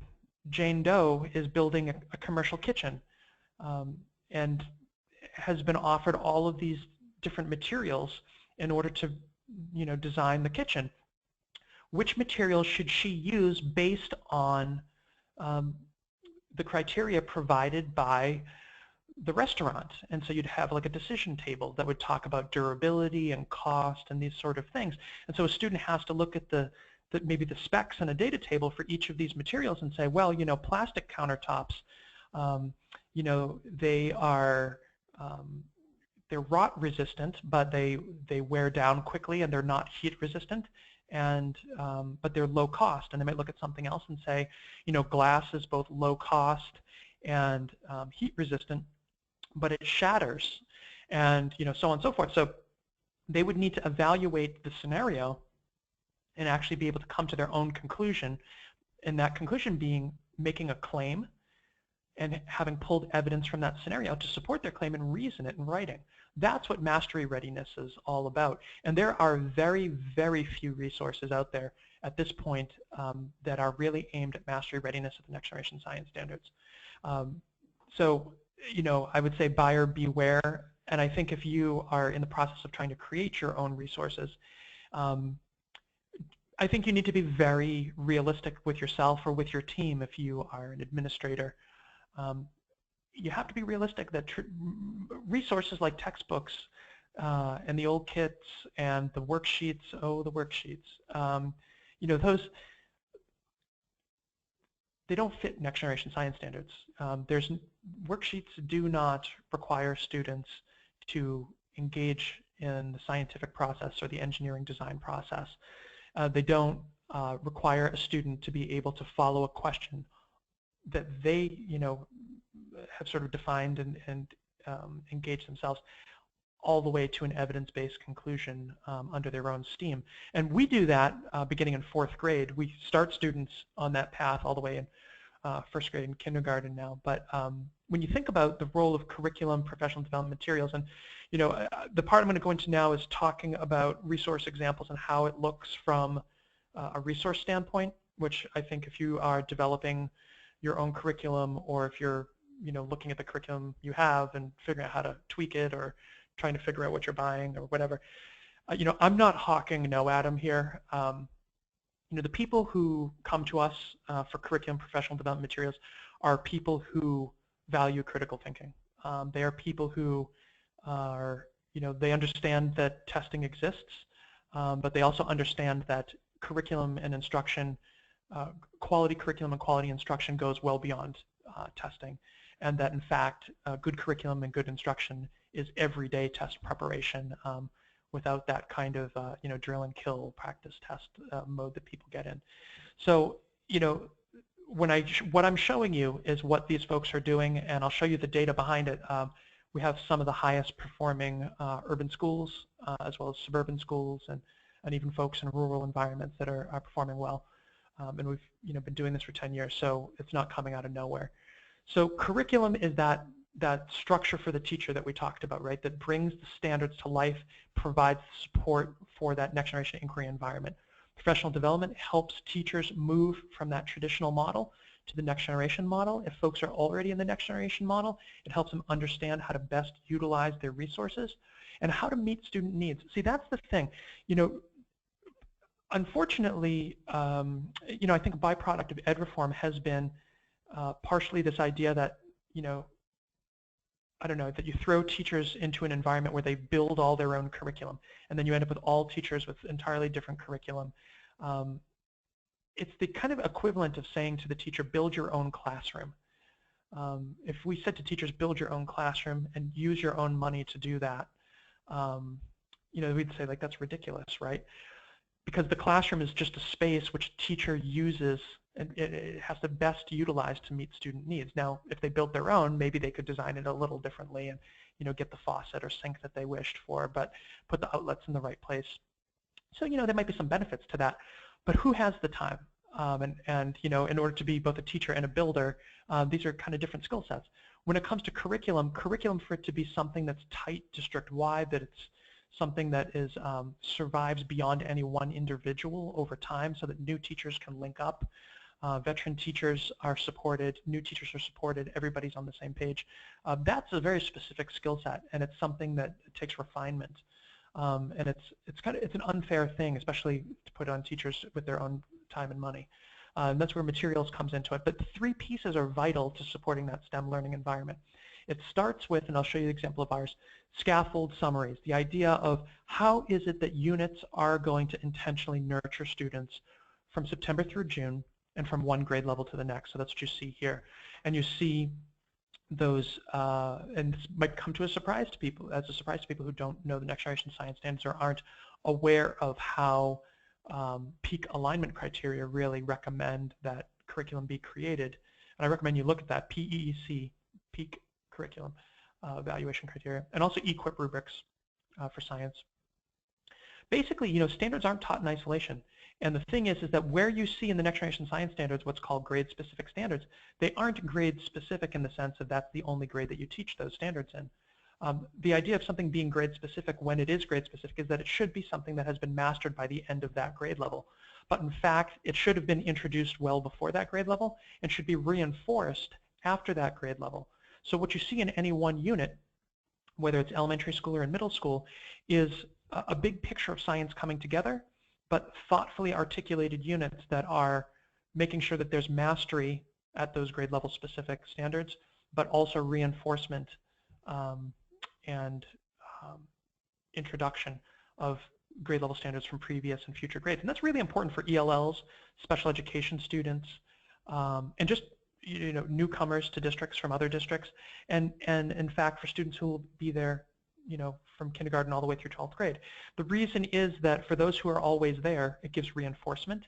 Jane Doe is building a commercial kitchen and has been offered all of these different materials in order to, design the kitchen. Which materials should she use based on the criteria provided by the restaurant? And so you'd have like a decision table that would talk about durability and cost and these sort of things. And so a student has to look at maybe the specs in a data table for each of these materials and say, well, plastic countertops, they are they're rot resistant, but they wear down quickly and they're not heat resistant, and but they're low cost. And they might look at something else and say, glass is both low cost and heat resistant, but it shatters, and so on and so forth. So they would need to evaluate the scenario and actually be able to come to their own conclusion, and that conclusion being making a claim and having pulled evidence from that scenario to support their claim and reason it in writing. That's what mastery readiness is all about. And there are very, very few resources out there at this point that are really aimed at mastery readiness at the next generation science standards. So, I would say buyer beware. And I think if you are in the process of trying to create your own resources, I think you need to be very realistic with yourself or with your team if you are an administrator. You have to be realistic that resources like textbooks and the old kits and the worksheets, the worksheets, those, they don't fit next generation science standards. Worksheets do not require students to engage in the scientific process or the engineering design process. They don't require a student to be able to follow a question that they, have sort of defined and engaged themselves all the way to an evidence-based conclusion under their own steam. And we do that beginning in 4th grade. We start students on that path all the way in 1st grade and kindergarten now. But when you think about the role of curriculum, professional development materials, and the part I'm going to go into now is talking about resource examples and how it looks from a resource standpoint, which I think if you are developing your own curriculum, or if you're looking at the curriculum you have and figuring out how to tweak it, or trying to figure out what you're buying or whatever, I'm not hawking KnowAtom here. The people who come to us for curriculum, professional development materials are people who value critical thinking. They are people who are, they understand that testing exists, but they also understand that curriculum and instruction, quality curriculum and quality instruction goes well beyond testing, and that in fact good curriculum and good instruction is everyday test preparation without that kind of drill and kill practice test mode that people get in. So what I'm showing you is what these folks are doing, and I'll show you the data behind it. We have some of the highest performing urban schools as well as suburban schools, and even folks in rural environments that are performing well. And we've been doing this for 10 years, so it's not coming out of nowhere. So curriculum is that structure for the teacher that we talked about, right? That brings the standards to life, provides support for that next generation inquiry environment. Professional development helps teachers move from that traditional model to the next generation model. If folks are already in the next generation model, it helps them understand how to best utilize their resources and how to meet student needs. See, that's the thing. Unfortunately, I think a byproduct of ed reform has been partially this idea that, I don't know, that you throw teachers into an environment where they build all their own curriculum, and then you end up with all teachers with entirely different curriculum. It's the kind of equivalent of saying to the teacher, build your own classroom. If we said to teachers, build your own classroom and use your own money to do that, we'd say, like, that's ridiculous, right? Because the classroom is just a space which a teacher uses, and it has to best utilize to meet student needs. Now, if they built their own, maybe they could design it a little differently and get the faucet or sink that they wished for, but put the outlets in the right place. So there might be some benefits to that, but who has the time? And in order to be both a teacher and a builder, these are kind of different skill sets. When it comes to curriculum for it to be something that's tight, district-wide, that it's something that is survives beyond any one individual over time, so that new teachers can link up. Veteran teachers are supported, new teachers are supported, everybody's on the same page. That's a very specific skill set, and it's something that takes refinement. And it's an unfair thing, especially to put on teachers with their own time and money. And that's where materials comes into it. But the 3 pieces are vital to supporting that STEM learning environment. It starts with, and I'll show you the example of ours, scaffold summaries. The idea of how is it that units are going to intentionally nurture students from September through June and from one grade level to the next. So that's what you see here. And you see those, and this might come to a surprise to people, as a surprise to people who don't know the next generation science standards or aren't aware of how peak alignment criteria really recommend that curriculum be created. And I recommend you look at that, PEEC, peak curriculum evaluation criteria, and also EQUIP rubrics for science. Basically, standards aren't taught in isolation. And the thing is that where you see in the next generation science standards what's called grade-specific standards, they aren't grade-specific in the sense that that's the only grade that you teach those standards in. The idea of something being grade-specific when it is grade-specific is that it should be something that has been mastered by the end of that grade level. But in fact, it should have been introduced well before that grade level and should be reinforced after that grade level. So what you see in any one unit, whether it's elementary school or in middle school, is a big picture of science coming together, but thoughtfully articulated units that are making sure that there's mastery at those grade level specific standards, but also reinforcement and introduction of grade level standards from previous and future grades. And that's really important for ELLs, special education students, and just newcomers to districts from other districts, and in fact for students who will be there from kindergarten all the way through 12th grade. The reason is that for those who are always there, it gives reinforcement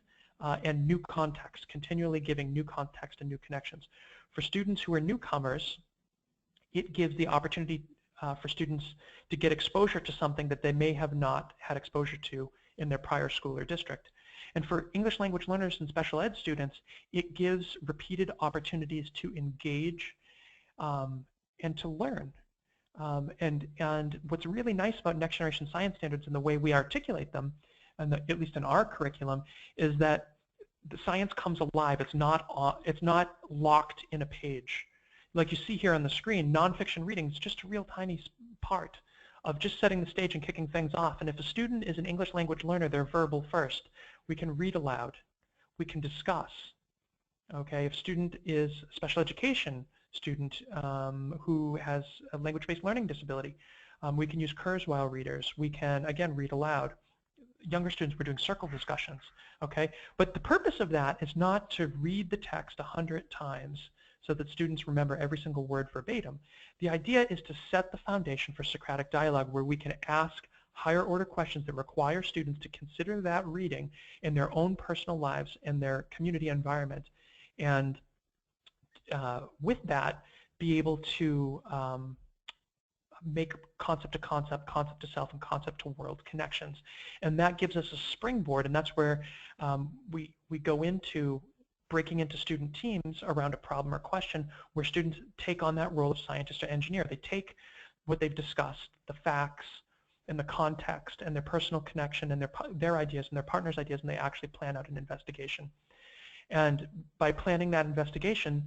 and new context, continually giving new context and new connections. For students who are newcomers, it gives the opportunity for students to get exposure to something that they may have not had exposure to in their prior school or district. And for English language learners and special ed students, it gives repeated opportunities to engage and to learn. And what's really nice about next generation science standards and the way we articulate them, and at least in our curriculum, is that the science comes alive. It's not locked in a page. Like you see here on the screen, nonfiction reading is just a real tiny part of just setting the stage and kicking things off. And if a student is an English language learner, they're verbal first. We can read aloud. We can discuss. Okay, if a student is special education student who has a language-based learning disability, we can use Kurzweil readers. We can, again, read aloud. Younger students, we're doing circle discussions, okay? But the purpose of that is not to read the text 100 times so that students remember every single word verbatim. The idea is to set the foundation for Socratic dialogue where we can ask higher order questions that require students to consider that reading in their own personal lives and their community environment, and with that, be able to make concept to concept, concept to self, and concept to world connections. And that gives us a springboard, and that's where we go into breaking into student teams around a problem or question where students take on that role of scientist or engineer. They take what they've discussed, the facts and the context and their personal connection and their ideas and their partner's ideas, and they actually plan out an investigation. And by planning that investigation,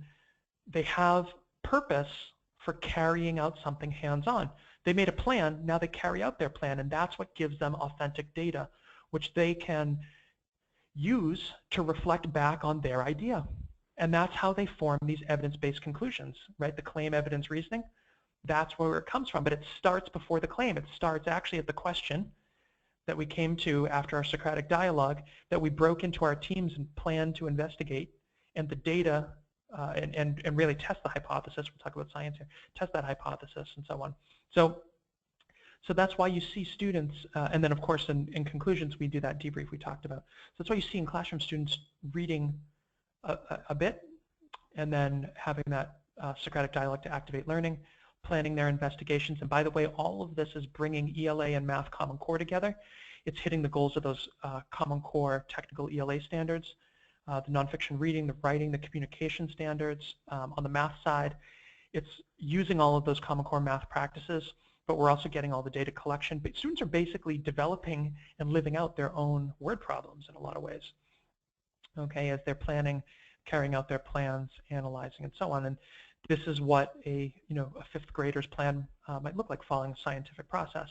they have purpose for carrying out something hands-on. They made a plan, now they carry out their plan, and that's what gives them authentic data, which they can use to reflect back on their idea. And that's how they form these evidence-based conclusions, right? The claim evidence reasoning, that's where it comes from, but it starts before the claim. It starts actually at the question that we came to after our Socratic dialogue that we broke into our teams and planned to investigate, and the data and really test the hypothesis. We'll talk about science here. Test that hypothesis and so on. So that's why you see students, and then of course in conclusions we do that debrief we talked about. So that's why you see in classroom students reading a bit, and then having that Socratic dialogue to activate learning, planning their investigations. And by the way, all of this is bringing ELA and Math Common Core together. It's hitting the goals of those Common Core technical ELA standards, the nonfiction reading, the writing, the communication standards. On the math side, it's using all of those Common Core math practices, but we're also getting all the data collection. But students are basically developing and living out their own word problems in a lot of ways, okay, as they're planning, carrying out their plans, analyzing, and so on. And this is what a fifth grader's plan might look like, following a scientific process.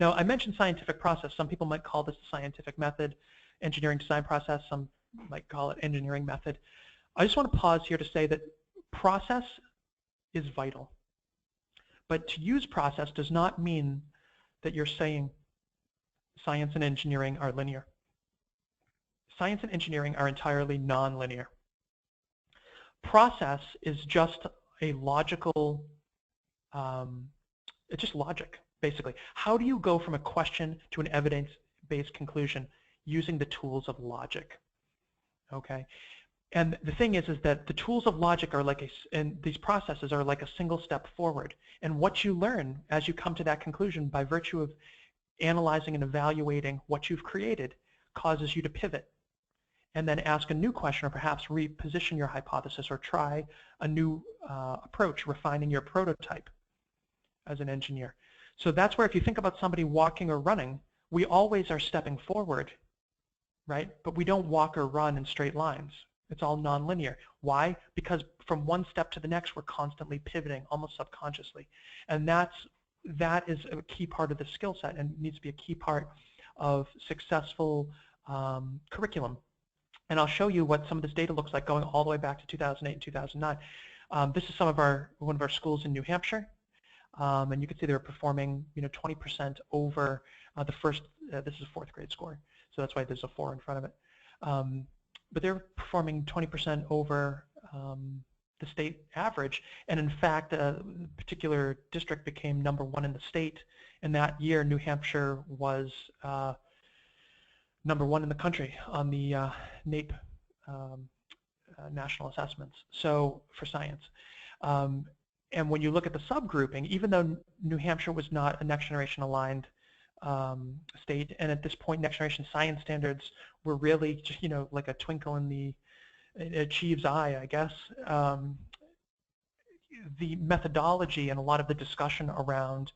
Now, I mentioned scientific process. Some people might call this the scientific method, engineering design process. Some might call it engineering method. I just want to pause here to say that process is vital. But to use process does not mean that you're saying science and engineering are linear. Science and engineering are entirely non-linear. Process is just a logical, it's just logic, basically. How do you go from a question to an evidence-based conclusion using the tools of logic? Okay, and the thing is that the tools of logic are like and these processes are like a single step forward. And what you learn as you come to that conclusion by virtue of analyzing and evaluating what you've created causes you to pivot and then ask a new question, or perhaps reposition your hypothesis, or try a new approach, refining your prototype as an engineer. So that's where, if you think about somebody walking or running, we always are stepping forward, right? But we don't walk or run in straight lines. It's all nonlinear. Why? Because from one step to the next, we're constantly pivoting, almost subconsciously. And that is a key part of the skill set, and needs to be a key part of successful curriculum. And I'll show you what some of this data looks like going all the way back to 2008 and 2009. This is one of our schools in New Hampshire. And you can see they were performing 20% over the first, this is a fourth grade score, so that's why there's a 4 in front of it. But they're performing 20% over the state average, and in fact, a particular district became #1 in the state, and that year New Hampshire was #1 in the country on the NAEP national assessments, so for science. And when you look at the subgrouping, even though New Hampshire was not a next generation aligned state, and at this point next generation science standards were really just, like a twinkle in the achieves eye, I guess. The methodology and a lot of the discussion around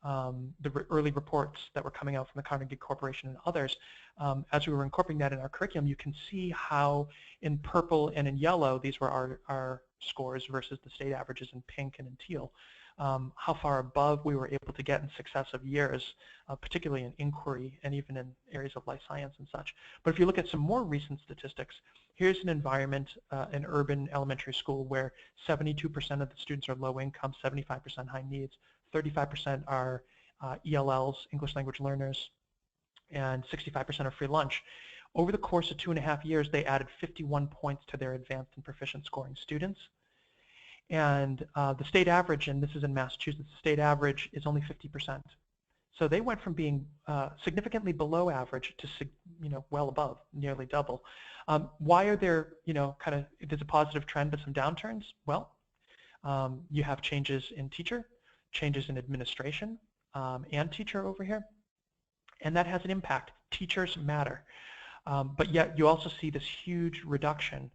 the early reports that were coming out from the Carnegie Corporation and others, as we were incorporating that in our curriculum, you can see how in purple and in yellow, these were our scores versus the state averages in pink and in teal, how far above we were able to get in successive years, particularly in inquiry and even in areas of life science and such. But if you look at some more recent statistics, here's an environment, an urban elementary school where 72% of the students are low income, 75% high needs, 35% are ELLs, English language learners, and 65% are free lunch. Over the course of 2.5 years, they added 51 points to their advanced and proficient scoring students. And the state average, and this is in Massachusetts, the state average is only 50%. So they went from being significantly below average to well above, nearly double. Why are there, there's a positive trend but some downturns? Well, you have changes in teacher, changes in administration, and teacher over here, and that has an impact. Teachers matter, but yet you also see this huge reduction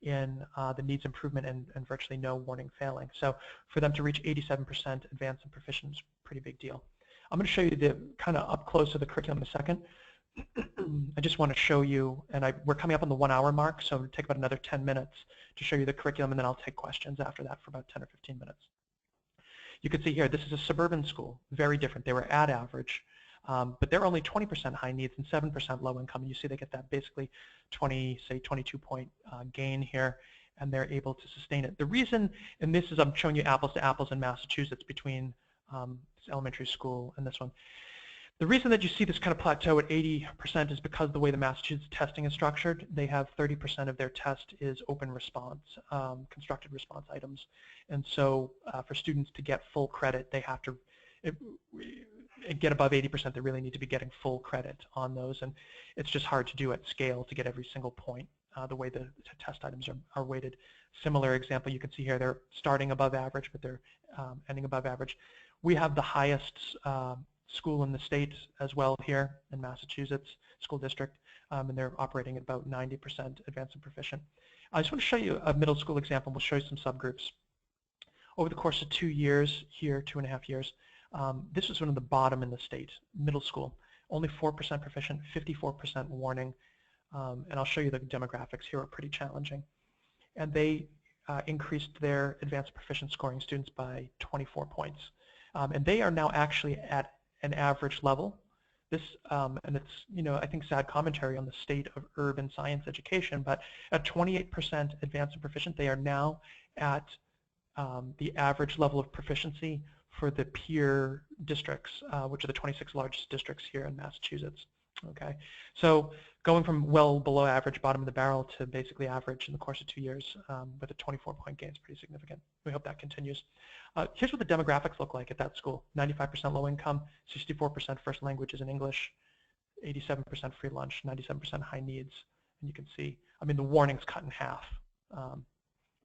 in the needs improvement and virtually no warning failing. So for them to reach 87% advanced and proficient is a pretty big deal. I'm going to show you the kind of up close of the curriculum in a second. I just want to show you, and we're coming up on the 1 hour mark, so it'll take about another 10 minutes to show you the curriculum, and then I'll take questions after that for about 10 or 15 minutes. You can see here, this is a suburban school, very different. They were at average, but they're only 20% high needs and 7% low income. And you see they get that basically 22-point gain here, and they're able to sustain it. The reason, and this is, I'm showing you apples to apples in Massachusetts between this elementary school and this one. The reason that you see this kind of plateau at 80% is because of the way the Massachusetts testing is structured. They have 30% of their test is open response, constructed response items. And so for students to get full credit, they have to get above 80%. They really need to be getting full credit on those. And it's just hard to do at scale to get every single point the way the test items are weighted. Similar example, you can see here, they're starting above average, but they're ending above average. We have the highest school in the state as well here in Massachusetts school district, and they're operating at about 90% advanced and proficient. I just want to show you a middle school example. We'll show you some subgroups. Over the course of 2 years here, 2.5 years, this was one of the bottom in the state, middle school, only 4% proficient, 54% warning, and I'll show you the demographics here are pretty challenging. And they increased their advanced proficient scoring students by 24 points. And they are now actually at an average level. This, and it's, I think sad commentary on the state of urban science education, but at 28% advanced and proficient, they are now at the average level of proficiency for the peer districts, which are the 26 largest districts here in Massachusetts. Okay, so going from well below average, bottom of the barrel, to basically average in the course of 2 years with a 24-point gain is pretty significant. We hope that continues. Here's what the demographics look like at that school. 95% low income, 64% first language is in English, 87% free lunch, 97% high needs. And you can see, I mean, the warning's cut in half.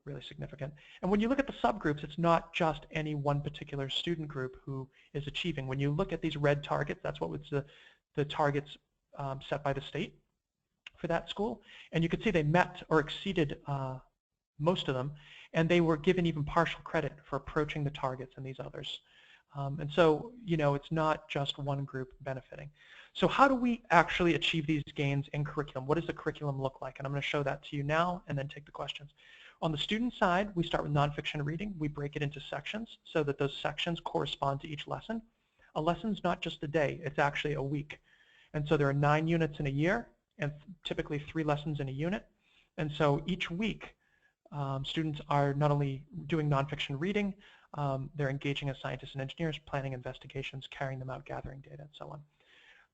Really significant. And when you look at the subgroups, it's not just any one particular student group who is achieving. When you look at these red targets, that's what was the targets set by the state for that school. And you can see they met or exceeded most of them, and they were given even partial credit for approaching the targets in these others. And so, you know, it's not just one group benefiting. So how do we actually achieve these gains in curriculum? What does the curriculum look like? And I'm going to show that to you now and then take the questions. On the student side, we start with nonfiction reading. We break it into sections so that those sections correspond to each lesson. A lesson's not just a day, it's actually a week. And so there are 9 units in a year and typically 3 lessons in a unit. And so each week, students are not only doing nonfiction reading, they're engaging as scientists and engineers, planning investigations, carrying them out, gathering data, and so on.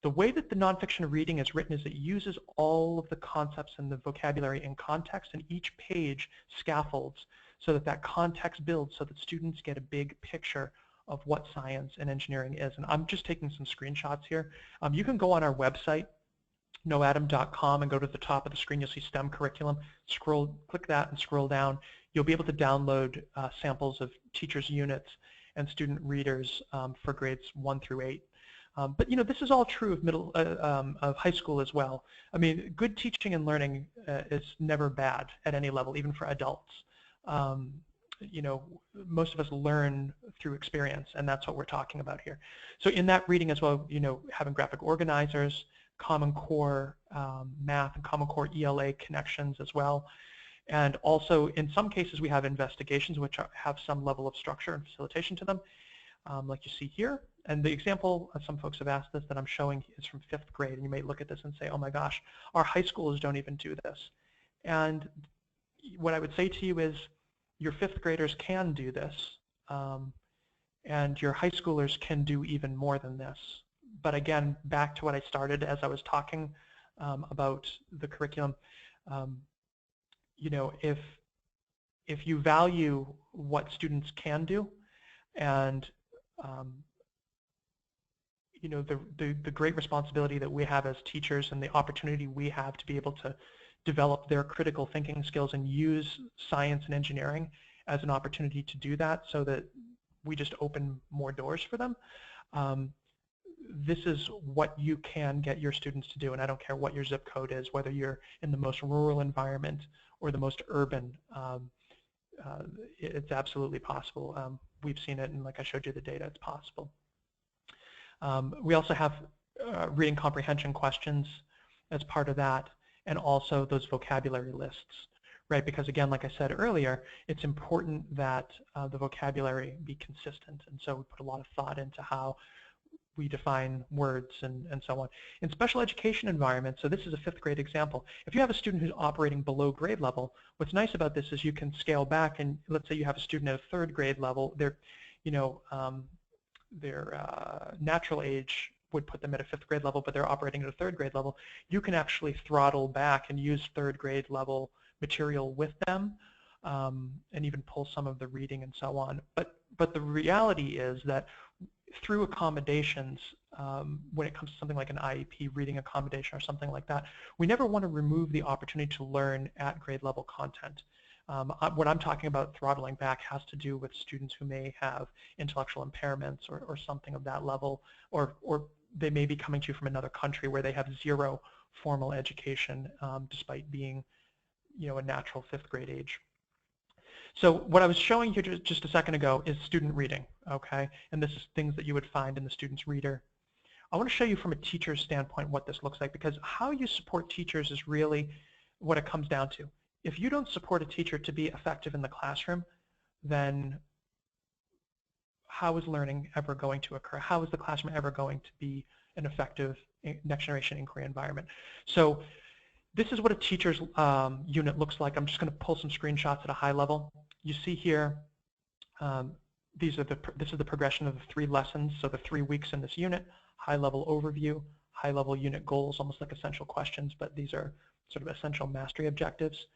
The way that the nonfiction reading is written is it uses all of the concepts and the vocabulary in context, and each page scaffolds so that that context builds so that students get a big picture of what science and engineering is. And I'm just taking some screenshots here. You can go on our website, KnowAtom.com, and go to the top of the screen. You'll see STEM curriculum. Click that and scroll down. You'll be able to download samples of teachers' units and student readers for grades 1 through 8. But you know, this is all true of high school as well. I mean, good teaching and learning is never bad at any level, even for adults. You know, most of us learn through experience, and that's what we're talking about here. So in that reading as well, you know, having graphic organizers, Common Core math and Common Core ELA connections as well. And also, in some cases, we have investigations which have some level of structure and facilitation to them, like you see here. And the example, some folks have asked this, that I'm showing is from 5th grade, and you may look at this and say, oh my gosh, our high schoolers don't even do this. And what I would say to you is, your 5th graders can do this, and your high schoolers can do even more than this. But again, back to what I started as I was talking about the curriculum, you know, if you value what students can do, and you know, the great responsibility that we have as teachers and the opportunity we have to be able to develop their critical thinking skills and use science and engineering as an opportunity to do that, so that we just open more doors for them. This is what you can get your students to do, and I don't care what your zip code is, whether you're in the most rural environment or the most urban. It's absolutely possible. We've seen it, and like I showed you the data, it's possible. We also have reading comprehension questions as part of that, and also those vocabulary lists, right? Because again, like I said earlier, it's important that the vocabulary be consistent, and so we put a lot of thought into how we define words and so on. In special education environments, so this is a 5th grade example, if you have a student who's operating below grade level, what's nice about this is you can scale back, and let's say you have a student at a 3rd grade level, they're, you know, their natural age would put them at a 5th grade level, but they're operating at a 3rd grade level. You can actually throttle back and use 3rd grade level material with them, and even pull some of the reading and so on. But the reality is that through accommodations, when it comes to something like an IEP reading accommodation or something like that, we never want to remove the opportunity to learn at grade level content. What I'm talking about throttling back has to do with students who may have intellectual impairments or something of that level, or they may be coming to you from another country where they have 0 formal education, despite being, you know, a natural 5th grade age. So what I was showing you just a second ago is student reading, okay? And this is things that you would find in the student's reader. I want to show you from a teacher's standpoint what this looks like, because how you support teachers is really what it comes down to. If you don't support a teacher to be effective in the classroom, then how is learning ever going to occur? How is the classroom ever going to be an effective next generation inquiry environment? So this is what a teacher's unit looks like. I'm just going to pull some screenshots at a high level. You see here, this is the progression of the 3 lessons, so the 3 weeks in this unit, high level overview, high-level unit goals, almost like essential questions, but these are sort of essential mastery objectives.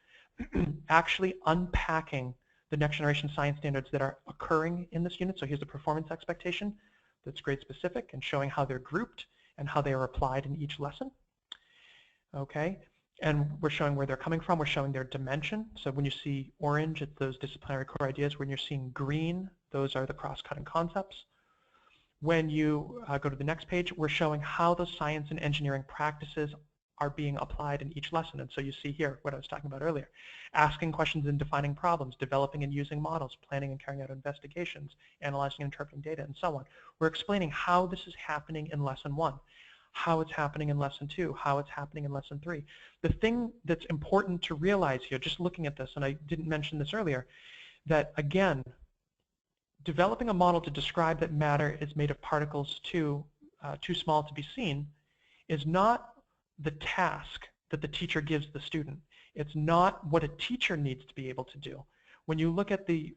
Actually unpacking the next generation science standards that are occurring in this unit. So here's the performance expectation that's grade specific and showing how they're grouped and how they are applied in each lesson. Okay, and we're showing where they're coming from. We're showing their dimension. So when you see orange, it's those disciplinary core ideas. When you're seeing green, those are the cross-cutting concepts. When you go to the next page, we're showing how those science and engineering practices are being applied in each lesson. And so you see here what I was talking about earlier. Asking questions and defining problems, developing and using models, planning and carrying out investigations, analyzing and interpreting data, and so on. We're explaining how this is happening in lesson 1, how it's happening in lesson 2, how it's happening in lesson 3. The thing that's important to realize here, just looking at this, and I didn't mention this earlier, that again, developing a model to describe that matter is made of particles too small to be seen is not the task that the teacher gives the student. It's not what a teacher needs to be able to do. When you look at the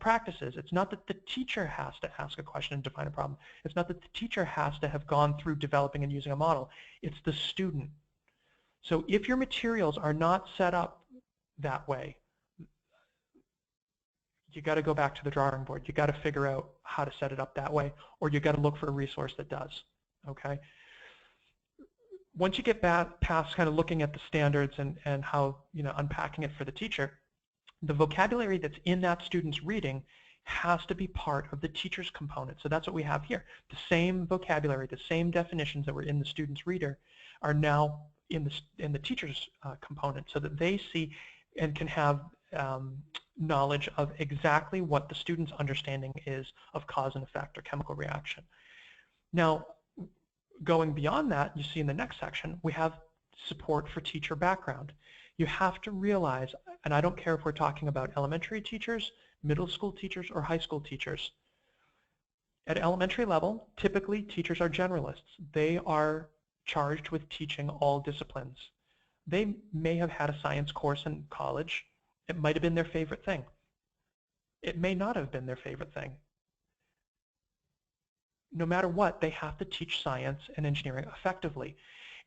practices, it's not that the teacher has to ask a question and define a problem. It's not that the teacher has to have gone through developing and using a model. It's the student. So if your materials are not set up that way, you got to go back to the drawing board. You got to figure out how to set it up that way, or you got to look for a resource that does. Okay. Once you get past kind of looking at the standards and how, unpacking it for the teacher, the vocabulary that's in that student's reading has to be part of the teacher's component. So that's what we have here. The same vocabulary, the same definitions that were in the student's reader are now in the teacher's component, so that they see and can have knowledge of exactly what the student's understanding is of cause and effect or chemical reaction. Now, going beyond that, you see in the next section, we have support for teacher background. You have to realize, and I don't care if we're talking about elementary teachers, middle school teachers, or high school teachers. At elementary level, typically teachers are generalists. They are charged with teaching all disciplines. They may have had a science course in college. It might have been their favorite thing. It may not have been their favorite thing. No matter what, they have to teach science and engineering effectively.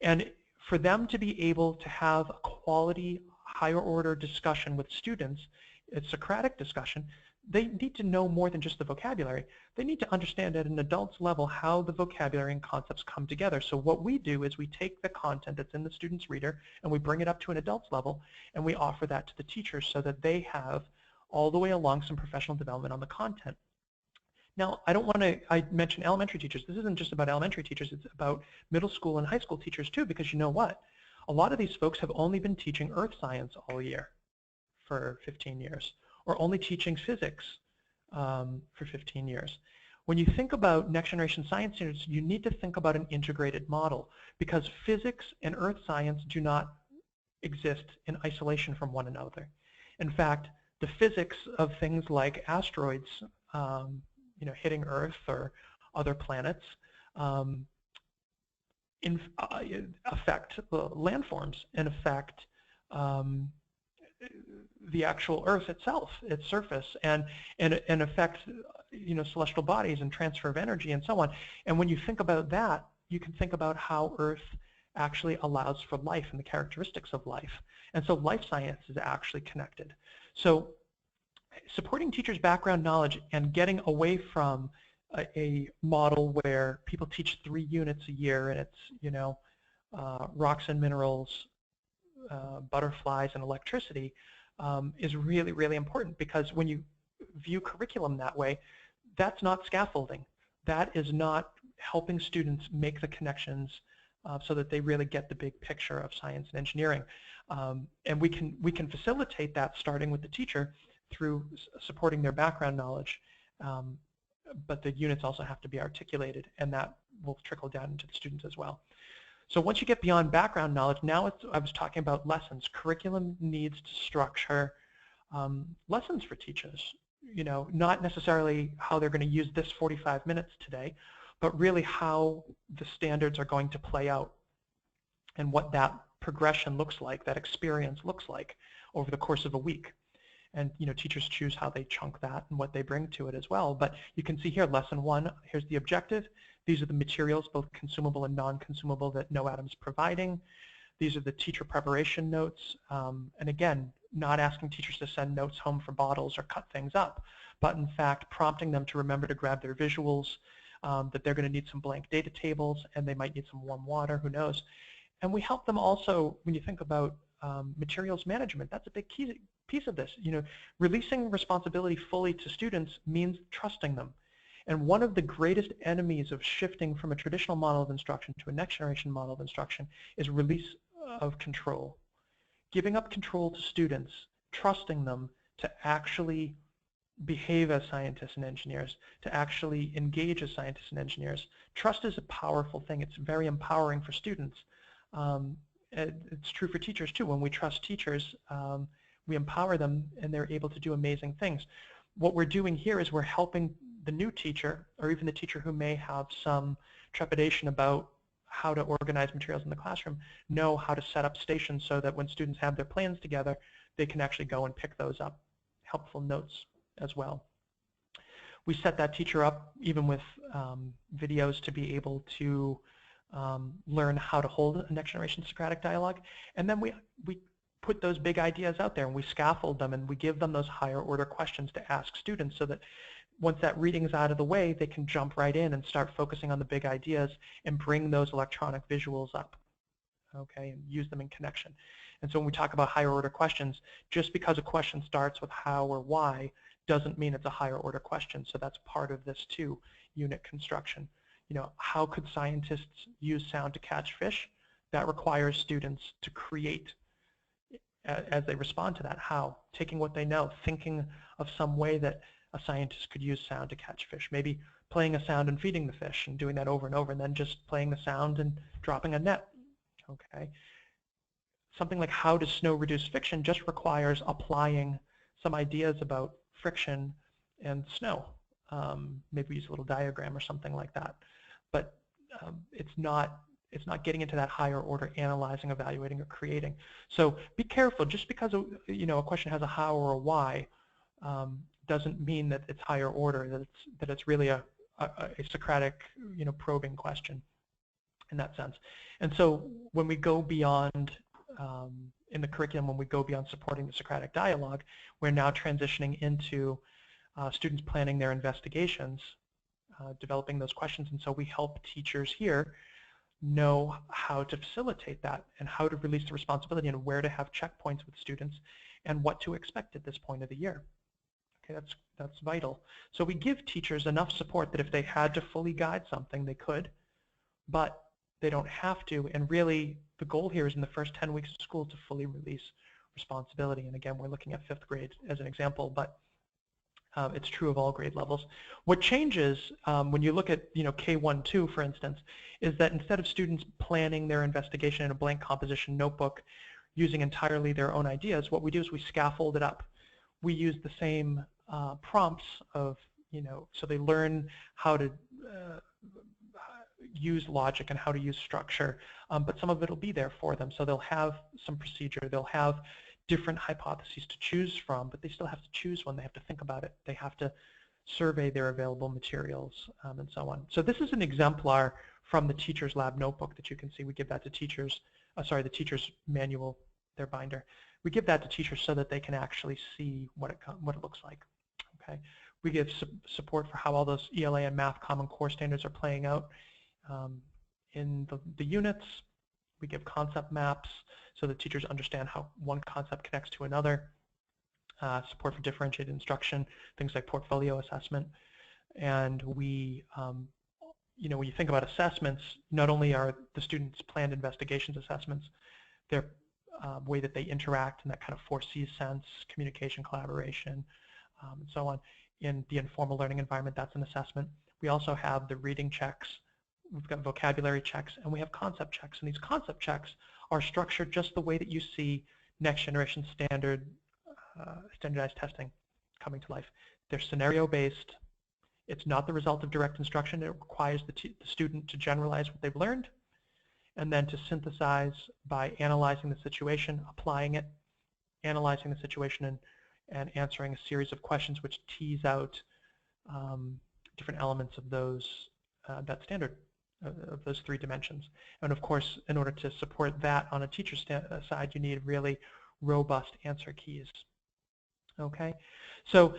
And for them to be able to have a quality, higher order discussion with students, a Socratic discussion, they need to know more than just the vocabulary. They need to understand at an adult's level how the vocabulary and concepts come together. So what we do is we take the content that's in the student's reader and we bring it up to an adult's level and we offer that to the teachers so that they have all the way along some professional development on the content. Now, I mentioned elementary teachers. This isn't just about elementary teachers, it's about middle school and high school teachers too, because you know what? A lot of these folks have only been teaching earth science all year for 15 years, or only teaching physics for 15 years. When you think about next generation science standards, you need to think about an integrated model, because physics and earth science do not exist in isolation from one another. In fact, the physics of things like asteroids hitting Earth or other planets affect landforms and affect the actual Earth itself, its surface, and affect celestial bodies and transfer of energy and so on. And when you think about that, you can think about how Earth actually allows for life and the characteristics of life. And so life science is actually connected. So supporting teachers' background knowledge and getting away from a model where people teach 3 units a year and it's rocks and minerals, butterflies and electricity is really, really important, because when you view curriculum that way, that's not scaffolding. That is not helping students make the connections so that they really get the big picture of science and engineering. And we can facilitate that starting with the teacher through supporting their background knowledge, but the units also have to be articulated, and that will trickle down into the students as well. So once you get beyond background knowledge, now I was talking about lessons. Curriculum needs to structure lessons for teachers, not necessarily how they're going to use this 45 minutes today, but really how the standards are going to play out and what that progression looks like, that experience looks like over the course of a week. And teachers choose how they chunk that and what they bring to it as well. But you can see here, lesson 1, here's the objective. These are the materials, both consumable and non-consumable, that KnowAtom is providing. These are the teacher preparation notes. And again, not asking teachers to send notes home for bottles or cut things up, but in fact prompting them to remember to grab their visuals, that they're going to need some blank data tables, and they might need some warm water, who knows. And we help them also, when you think about materials management, that's a big key piece of this. Releasing responsibility fully to students means trusting them. And one of the greatest enemies of shifting from a traditional model of instruction to a next generation model of instruction is release of control. Giving up control to students, trusting them to actually behave as scientists and engineers, to actually engage as scientists and engineers. Trust is a powerful thing. It's very empowering for students. It's true for teachers too. When we trust teachers, we empower them and they're able to do amazing things. What we're doing here is we're helping the new teacher, or even the teacher who may have some trepidation about how to organize materials in the classroom, know how to set up stations so that when students have their plans together, they can actually go and pick those up. Helpful notes as well. We set that teacher up even with videos to be able to learn how to hold a next generation Socratic dialogue. And then we put those big ideas out there and we scaffold them and we give them those higher order questions to ask students so that once that reading is out of the way, they can jump right in and start focusing on the big ideas and bring those electronic visuals up, okay, and use them in connection. And so when we talk about higher order questions, just because a question starts with how or why doesn't mean it's a higher order question. So that's part of this too, unit construction. How could scientists use sound to catch fish? That requires students to create as they respond to that. How? Taking what they know, thinking of some way that a scientist could use sound to catch fish. Maybe playing a sound and feeding the fish and doing that over and over, and then just playing the sound and dropping a net. Okay. Something like how does snow reduce friction just requires applying some ideas about friction and snow. Maybe use a little diagram or something like that. But it's not getting into that higher order analyzing, evaluating, or creating. So be careful. Just because a question has a how or a why doesn't mean that it's higher order. That it's really a Socratic probing question in that sense. And so when we go beyond in the curriculum, when we go beyond supporting the Socratic dialogue, we're now transitioning into students planning their investigations, developing those questions. And so we help teachers here know how to facilitate that and how to release the responsibility and where to have checkpoints with students and what to expect at this point of the year. Okay, that's vital. So we give teachers enough support that if they had to fully guide something, they could, but they don't have to. And really, the goal here is in the first 10 weeks of school to fully release responsibility. And again, we're looking at 5th grade as an example, but it's true of all grade levels. What changes when you look at K1-2, for instance, is that instead of students planning their investigation in a blank composition notebook using entirely their own ideas, what we do is we scaffold it up. We use the same prompts of, so they learn how to use logic and how to use structure, but some of it will be there for them. So they'll have some procedure, they'll have different hypotheses to choose from, but they still have to choose one. They have to think about it. They have to survey their available materials and so on. So this is an exemplar from the Teacher's Lab notebook that you can see. We give that to teachers, the teacher's manual, their binder. We give that to teachers so that they can actually see what it looks like. Okay. We give support for how all those ELA and Math Common Core standards are playing out in the units. We give concept maps so that teachers understand how one concept connects to another. Support for differentiated instruction, things like portfolio assessment. And we, when you think about assessments, not only are the students' planned investigations assessments, they're way that they interact in that kind of 4C sense, communication, collaboration, and so on. In the informal learning environment, that's an assessment. We also have the reading checks. We've got vocabulary checks, and we have concept checks. And these concept checks are structured just the way that you see next generation standardized testing coming to life. They're scenario-based. It's not the result of direct instruction. It requires the student to generalize what they've learned and then to synthesize by analyzing the situation, applying it, analyzing the situation, and answering a series of questions which tease out different elements of those that standard of those 3 dimensions. And of course, in order to support that on a teacher's side, you need really robust answer keys. Okay, so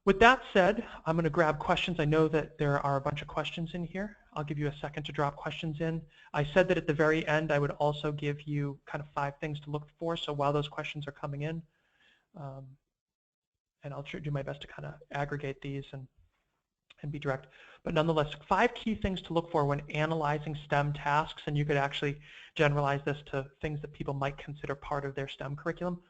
with that said, I'm going to grab questions. I know that there are a bunch of questions in here. I'll give you a second to drop questions in. I said that at the very end I would also give you kind of 5 things to look for, so while those questions are coming in, and I'll do my best to kind of aggregate these and be direct. But nonetheless, 5 key things to look for when analyzing STEM tasks, and you could actually generalize this to things that people might consider part of their STEM curriculum.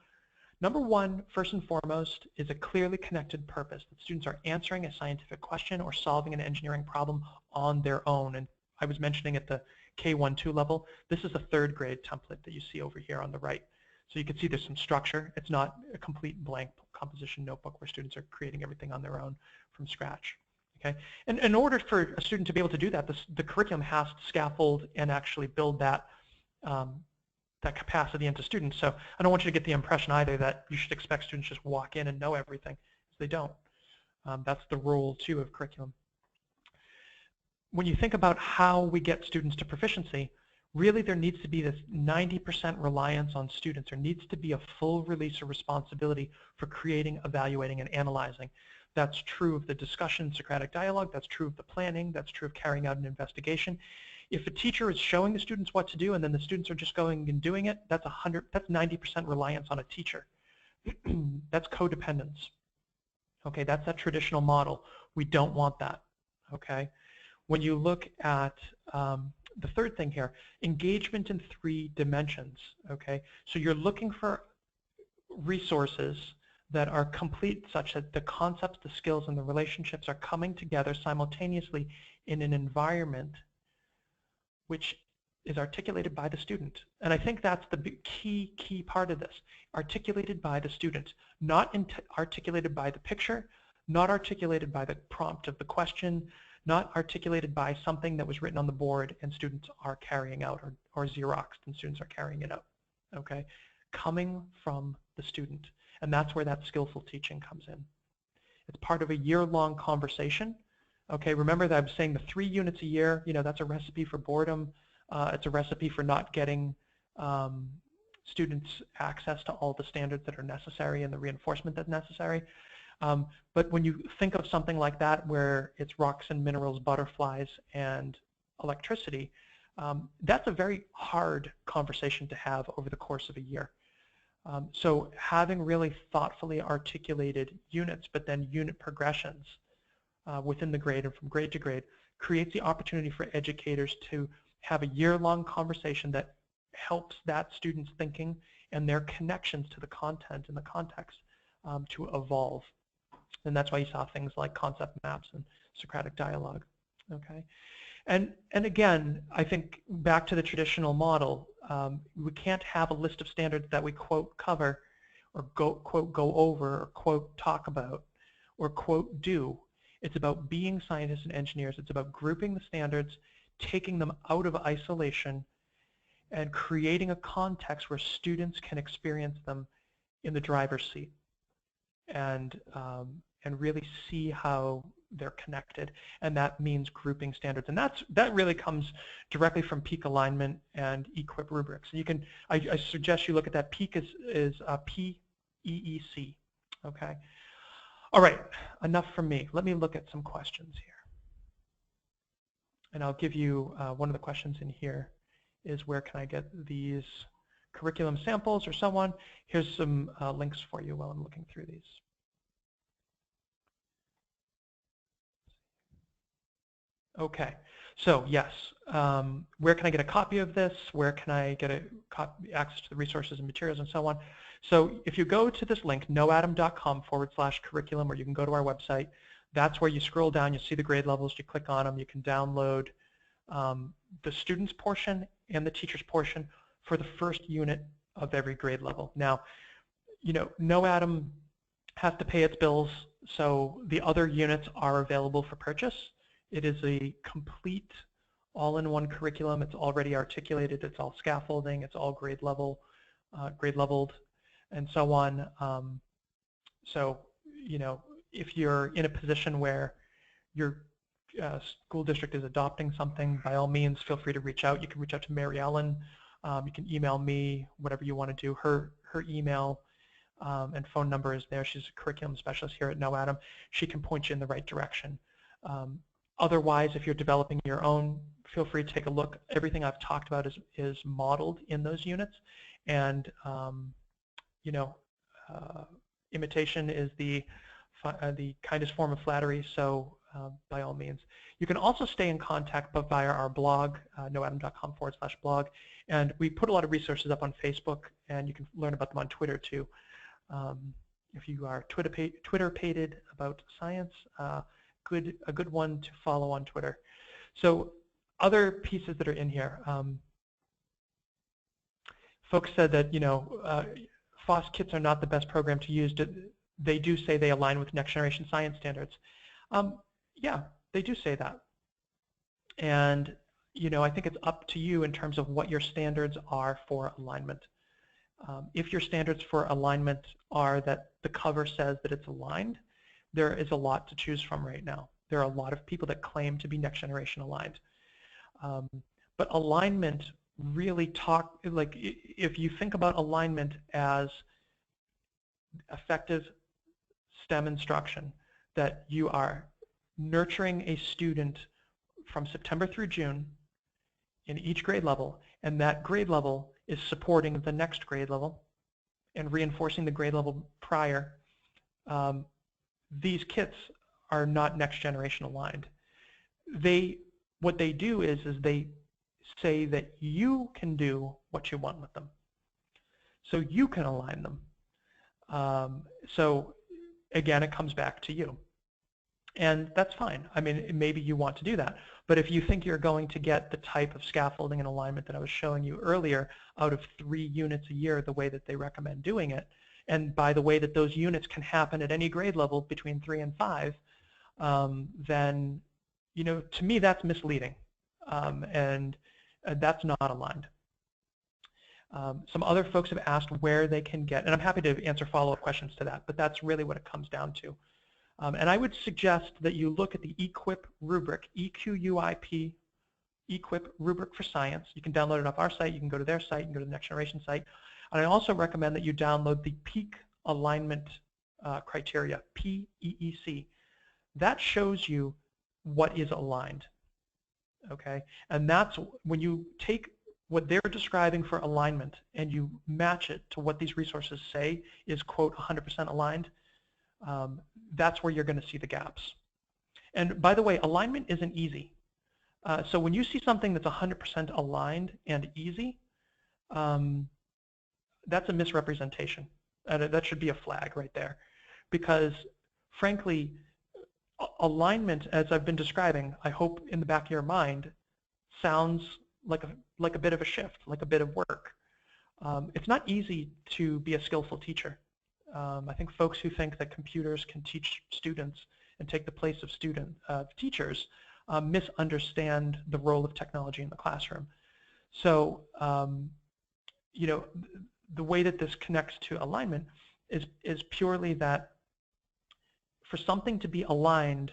Number 1, first and foremost, is a clearly connected purpose, that students are answering a scientific question or solving an engineering problem on their own. And I was mentioning at the K1-2 level, this is a 3rd grade template that you see over here on the right. So you can see there's some structure. It's not a complete blank composition notebook where students are creating everything on their own from scratch. Okay? And in order for a student to be able to do that, the curriculum has to scaffold and actually build that that capacity into students. So I don't want you to get the impression either that you should expect students to just walk in and know everything, because they don't. That's the role, too, of curriculum. When you think about how we get students to proficiency, really there needs to be this 90% reliance on students. There needs to be a full release of responsibility for creating, evaluating, and analyzing. That's true of the discussion, Socratic dialogue. That's true of the planning. That's true of carrying out an investigation. If a teacher is showing the students what to do and then the students are just going and doing it, that's 90% reliance on a teacher. That's codependence. Okay, that's that traditional model. We don't want that. Okay, when you look at the 3rd thing here, engagement in 3 dimensions. Okay, so you're looking for resources that are complete, such that the concepts, the skills, and the relationships are coming together simultaneously in an environment which is articulated by the student. And I think that's the key part of this. Articulated by the student, not articulated by the picture, not articulated by the prompt of the question, not articulated by something that was written on the board and students are carrying out, or Xeroxed and students are carrying it out. Okay, coming from the student. And that's where that skillful teaching comes in. It's part of a year-long conversation. Okay, remember that I'm saying the 3 units a year, you know, that's a recipe for boredom. It's a recipe for not getting students access to all the standards that are necessary and the reinforcement that's necessary. But when you think of something like that where it's rocks and minerals, butterflies, and electricity, that's a very hard conversation to have over the course of a year. So having really thoughtfully articulated units, but then unit progressions within the grade and from grade to grade, creates the opportunity for educators to have a year-long conversation that helps that student's thinking and their connections to the content and the context to evolve. And that's why you saw things like concept maps and Socratic dialogue. Okay, and again, I think back to the traditional model, we can't have a list of standards that we quote cover, or quote go over, or quote talk about, or quote do. It's about being scientists and engineers. It's about grouping the standards, taking them out of isolation, and creating a context where students can experience them in the driver's seat and really see how they're connected. And that means grouping standards. And that really comes directly from peak alignment and equip rubrics. And you can, I suggest you look at that. Peak is PEEC. Okay. All right, enough from me. Let me look at some questions here. And I'll give you one of the questions in here is, where can I get these curriculum samples or so on? Here's some links for you while I'm looking through these. Okay, so yes, where can I get a copy of this? Where can I get access to the resources and materials and so on? So if you go to this link, knowatom.com/curriculum, or you can go to our website, that's where you scroll down, you see the grade levels, you click on them, you can download the students portion and the teachers portion for the first unit of every grade level. Now, you know, KnowAtom has to pay its bills, so the other units are available for purchase. It is a complete all-in-one curriculum. It's already articulated, it's all scaffolding, it's all grade leveled, and so on. So, you know, if you're in a position where you're school district is adopting something, by all means, feel free to reach out. You can reach out to Mary Ellen. You can email me, whatever you want to do. Her email and phone number is there. She's a curriculum specialist here at KnowAtom. She can point you in the right direction. Otherwise, if you're developing your own, feel free to take a look. Everything I've talked about is modeled in those units, and you know, imitation is the kindest form of flattery. So by all means, you can also stay in contact but via our blog, knowatom.com/blog, and we put a lot of resources up on Facebook, and you can learn about them on Twitter too. If you are Twitter-pated about science, a good one to follow on Twitter. So other pieces that are in here, folks said that, you know, FOSS kits are not the best program to use. They do say they align with next generation science standards. Yeah, they do say that. And, you know, I think it's up to you in terms of what your standards are for alignment. If your standards for alignment are that the cover says that it's aligned, there is a lot to choose from right now. There are a lot of people that claim to be next generation aligned. But alignment really like if you think about alignment as effective STEM instruction, that you are nurturing a student from September through June in each grade level, and that grade level is supporting the next grade level and reinforcing the grade level prior. These kits are not next generation aligned. What they do is they say that you can do what you want with them. So you can align them. So again, it comes back to you. And that's fine. I mean, maybe you want to do that. But if you think you're going to get the type of scaffolding and alignment that I was showing you earlier out of 3 units a year, the way that they recommend doing it, and by the way that those units can happen at any grade level between 3 and 5, then, you know, to me that's misleading, and that's not aligned. Some other folks have asked where they can get, and I'm happy to answer follow-up questions to that, but that's really what it comes down to. And I would suggest that you look at the EQUIP rubric, EQUIP, EQUIP rubric for science. You can download it off our site, you can go to their site, you can go to the Next Generation site. And I also recommend that you download the peak alignment criteria, PEEC. That shows you what is aligned, okay? And that's when you take what they're describing for alignment and you match it to what these resources say is, quote, 100% aligned, that's where you're going to see the gaps. And by the way, alignment isn't easy. So when you see something that's 100% aligned and easy, that's a misrepresentation. That should be a flag right there. Because frankly, alignment, as I've been describing, I hope in the back of your mind, sounds like a bit of a shift, like a bit of work. It's not easy to be a skillful teacher. I think folks who think that computers can teach students and take the place of teachers misunderstand the role of technology in the classroom. So, you know, the way that this connects to alignment is purely that for something to be aligned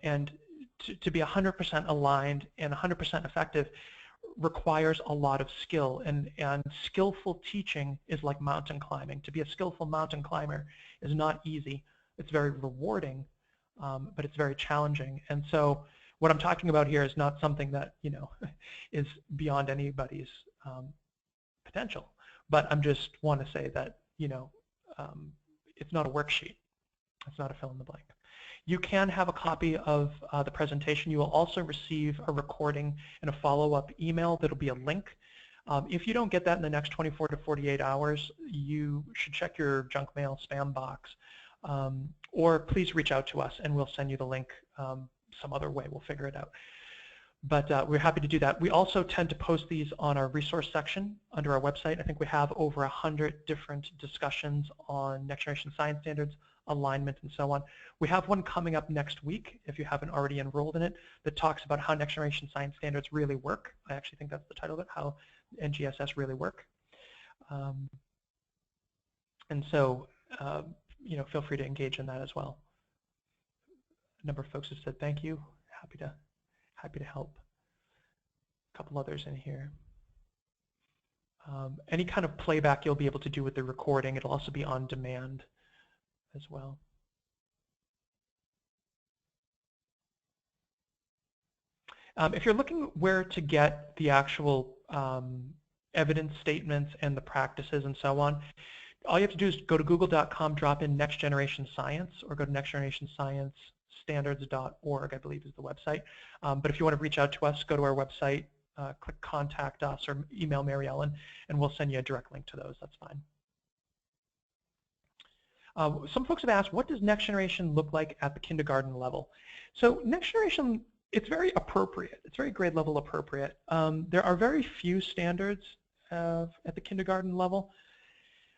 and to be 100% aligned and 100% effective requires a lot of skill, and skillful teaching is like mountain climbing. To be a skillful mountain climber is not easy. It's very rewarding, but it's very challenging. And so what I'm talking about here is not something that, you know, is beyond anybody's potential, but I'm just want to say that, you know, it's not a worksheet. It's not a fill in the blank. You can have a copy of the presentation. You will also receive a recording and a follow-up email that'll be a link. If you don't get that in the next 24 to 48 hours, you should check your junk mail spam box, or please reach out to us and we'll send you the link some other way. We'll figure it out. But we're happy to do that. We also tend to post these on our resource section under our website. I think we have over 100 different discussions on next generation science standards, alignment, and so on. We have one coming up next week, if you haven't already enrolled in it, that talks about how next generation science standards really work. I actually think that's the title of it, how NGSS really work. And so, you know, feel free to engage in that as well. A number of folks have said thank you. happy to help. A couple others in here. Any kind of playback you'll be able to do with the recording. It'll also be on demand as well. If you're looking where to get the actual evidence statements and the practices and so on, all you have to do is go to google.com, drop in Next Generation Science, or go to nextgenerationsciencestandards.org, I believe is the website. But if you want to reach out to us, go to our website, click Contact Us, or email Mary Ellen, and we'll send you a direct link to those. That's fine. Some folks have asked, what does Next Generation look like at the kindergarten level? So Next Generation, it's very appropriate. It's very grade level appropriate. There are very few standards at the kindergarten level,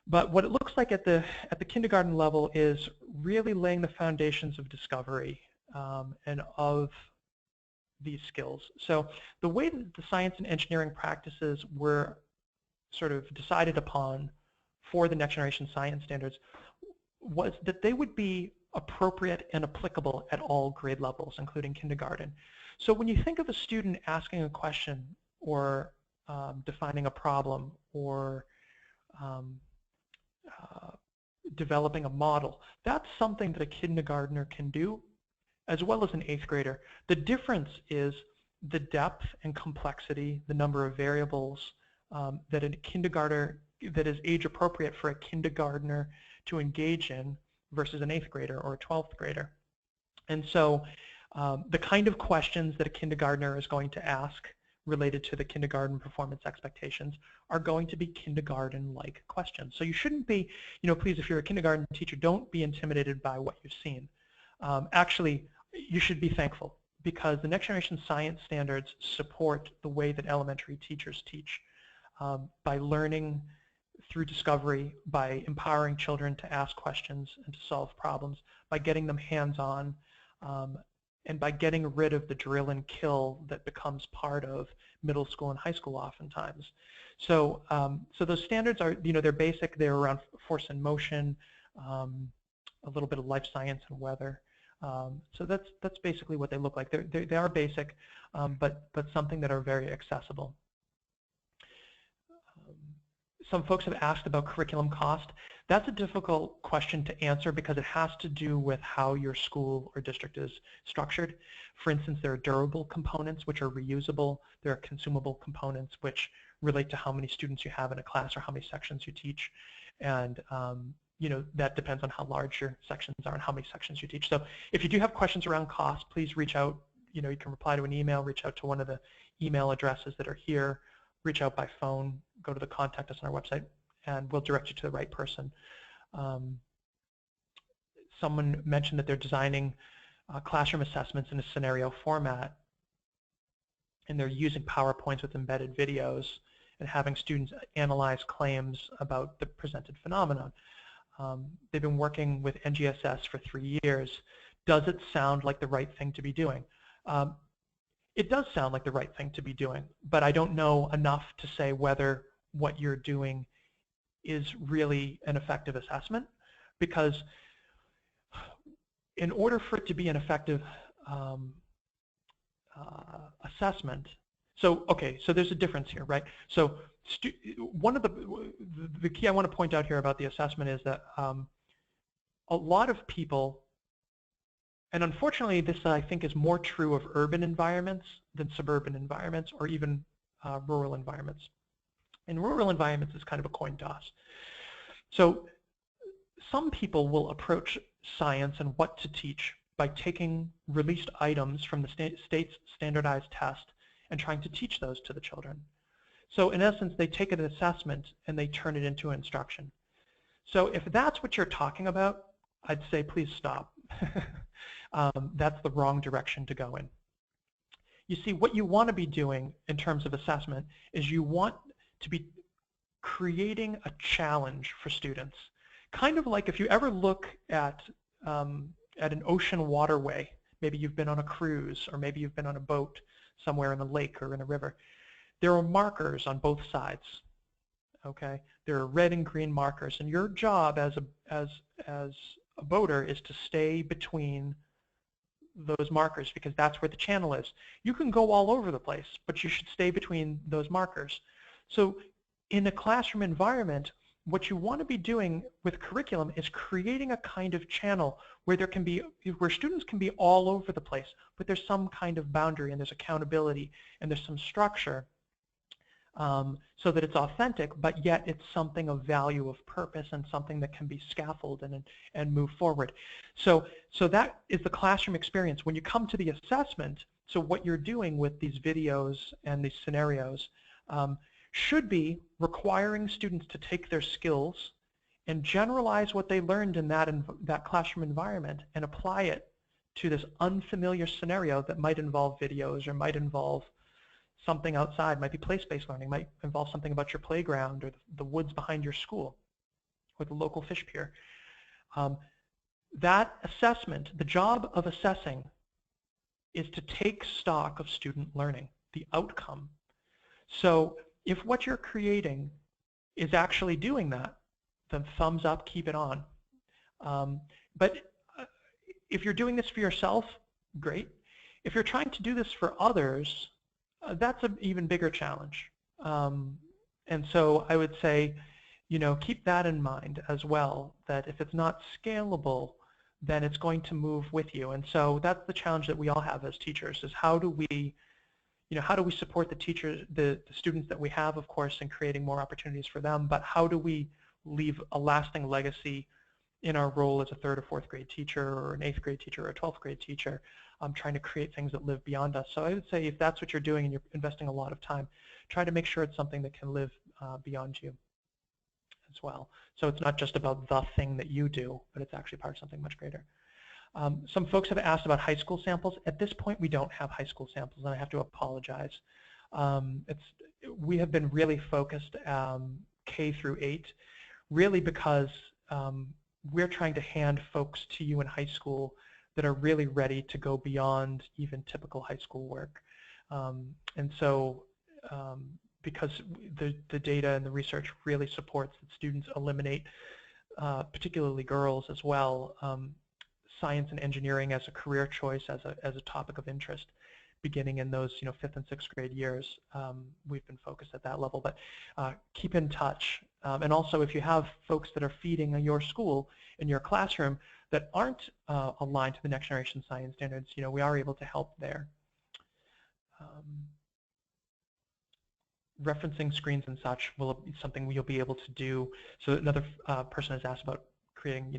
but what it looks like at the kindergarten level is really laying the foundations of discovery and of these skills. So the way that the science and engineering practices were sort of decided upon for the Next Generation Science Standards was that they would be appropriate and applicable at all grade levels, including kindergarten. So when you think of a student asking a question or defining a problem or developing a model, that's something that a kindergartner can do as well as an 8th grader. The difference is the depth and complexity, the number of variables that a kindergartner, that is age appropriate for a kindergartner to engage in versus an 8th grader or a 12th grader. And so the kind of questions that a kindergartner is going to ask related to the kindergarten performance expectations are going to be kindergarten-like questions. So you shouldn't be, please, if you're a kindergarten teacher, don't be intimidated by what you've seen. Actually, you should be thankful, because the Next Generation Science Standards support the way that elementary teachers teach by learning through discovery, by empowering children to ask questions and to solve problems, by getting them hands-on, and by getting rid of the drill and kill that becomes part of middle school and high school oftentimes. So, so those standards are, they're basic. They're around force and motion, a little bit of life science and weather. So that's basically what they look like. They are basic, but something that are very accessible. Some folks have asked about curriculum cost. That's a difficult question to answer because it has to do with how your school or district is structured. For instance, there are durable components which are reusable. There are consumable components which relate to how many students you have in a class or how many sections you teach. And that depends on how large your sections are and how many sections you teach. So if you do have questions around cost, please reach out. You can reply to an email, reach out to one of the email addresses that are here, reach out by phone, go to the Contact Us on our website, and we'll direct you to the right person. Someone mentioned that they're designing classroom assessments in a scenario format, and they're using PowerPoints with embedded videos and having students analyze claims about the presented phenomenon. They've been working with NGSS for 3 years. Does it sound like the right thing to be doing? It does sound like the right thing to be doing, but I don't know enough to say whether what you're doing is really an effective assessment, because in order for it to be an effective assessment, so there's a difference here, right? So one of the key I want to point out here about the assessment is that a lot of people, and unfortunately this I think is more true of urban environments than suburban environments or even rural environments. In rural environments, it's kind of a coin toss. So some people will approach science and what to teach by taking released items from the state's standardized test and trying to teach those to the children. So in essence, they take an assessment and they turn it into instruction. So if that's what you're talking about, I'd say please stop. That's the wrong direction to go in. You see, what you want to be doing in terms of assessment is you want to be creating a challenge for students. Kind of like if you ever look at an ocean waterway, maybe you've been on a cruise or maybe you've been on a boat somewhere in a lake or in a river, there are markers on both sides, okay? There are red and green markers, and your job as a boater is to stay between those markers because that's where the channel is. You can go all over the place, but you should stay between those markers. So in a classroom environment, what you want to be doing with curriculum is creating a kind of channel where where students can be all over the place, but there's some kind of boundary and there's accountability and there's some structure so that it's authentic, but yet it's something of value, of purpose, and something that can be scaffolded and move forward. So that is the classroom experience. When you come to the assessment, so what you're doing with these videos and these scenarios should be requiring students to take their skills and generalize what they learned in that classroom environment and apply it to this unfamiliar scenario that might involve videos or might involve something outside, might be place-based learning, might involve something about your playground or the woods behind your school or the local fish pier. That assessment, the job of assessing is to take stock of student learning, the outcome. So if what you're creating is actually doing that, then thumbs up, keep it on. But if you're doing this for yourself, great. If you're trying to do this for others, that's an even bigger challenge. And so I would say, keep that in mind as well, that if it's not scalable, then it's going to move with you. And so that's the challenge that we all have as teachers, is how do we support the teachers, the students that we have, of course, in creating more opportunities for them, but how do we leave a lasting legacy in our role as a 3rd or 4th grade teacher or an 8th grade teacher or a 12th grade teacher, trying to create things that live beyond us. So I would say if that's what you're doing and you're investing a lot of time, try to make sure it's something that can live beyond you as well. So it's not just about the thing that you do, but it's actually part of something much greater. Some folks have asked about high school samples. At this point, we don't have high school samples, and I have to apologize. We have been really focused K through 8, really because we're trying to hand folks to you in high school that are really ready to go beyond even typical high school work. And so because the data and the research really supports that students eliminate, particularly girls as well, science and engineering as a career choice, as a topic of interest, beginning in those 5th and 6th grade years. We've been focused at that level, but keep in touch. And also, if you have folks that are feeding your school in your classroom that aren't aligned to the next generation science standards, we are able to help there. Referencing screens and such will be something you'll be able to do. So another person has asked about creating,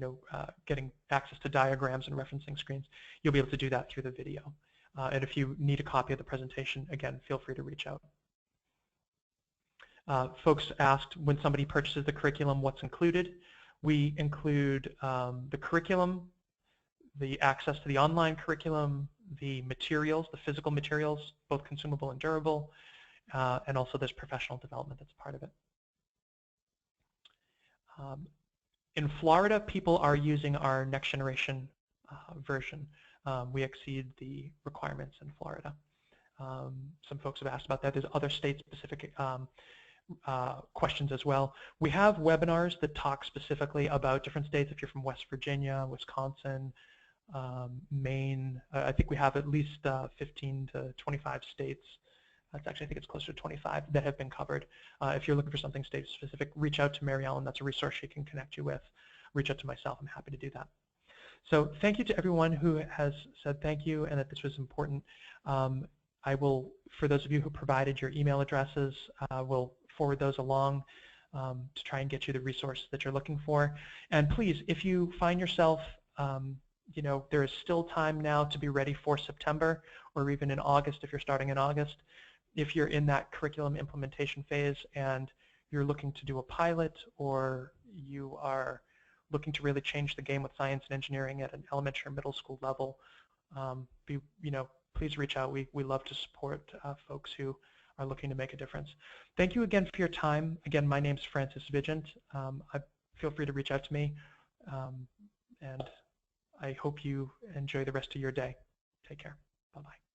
getting access to diagrams and referencing screens. You'll be able to do that through the video. And if you need a copy of the presentation, again, feel free to reach out. Folks asked, when somebody purchases the curriculum, what's included? We include the curriculum, the access to the online curriculum, the materials, the physical materials, both consumable and durable, and also there's professional development that's part of it. In Florida, people are using our next generation version. We exceed the requirements in Florida. Some folks have asked about that. There's other state-specific questions as well. We have webinars that talk specifically about different states. If you're from West Virginia, Wisconsin, Maine, I think we have at least 15 to 25 states. That's actually, I think it's closer to 25 that have been covered. If you're looking for something state-specific, reach out to Mary Ellen. That's a resource she can connect you with. Reach out to myself. I'm happy to do that. So thank you to everyone who has said thank you and that this was important. I will, for those of you who provided your email addresses, will forward those along to try and get you the resource that you're looking for. And please, if you find yourself, there is still time now to be ready for September, or even in August if you're starting in August. If you're in that curriculum implementation phase and you're looking to do a pilot, or you are looking to really change the game with science and engineering at an elementary or middle school level, please reach out. We love to support folks who are looking to make a difference. Thank you again for your time. Again, my name's Francis Vigent. Feel free to reach out to me, and I hope you enjoy the rest of your day. Take care. Bye-bye.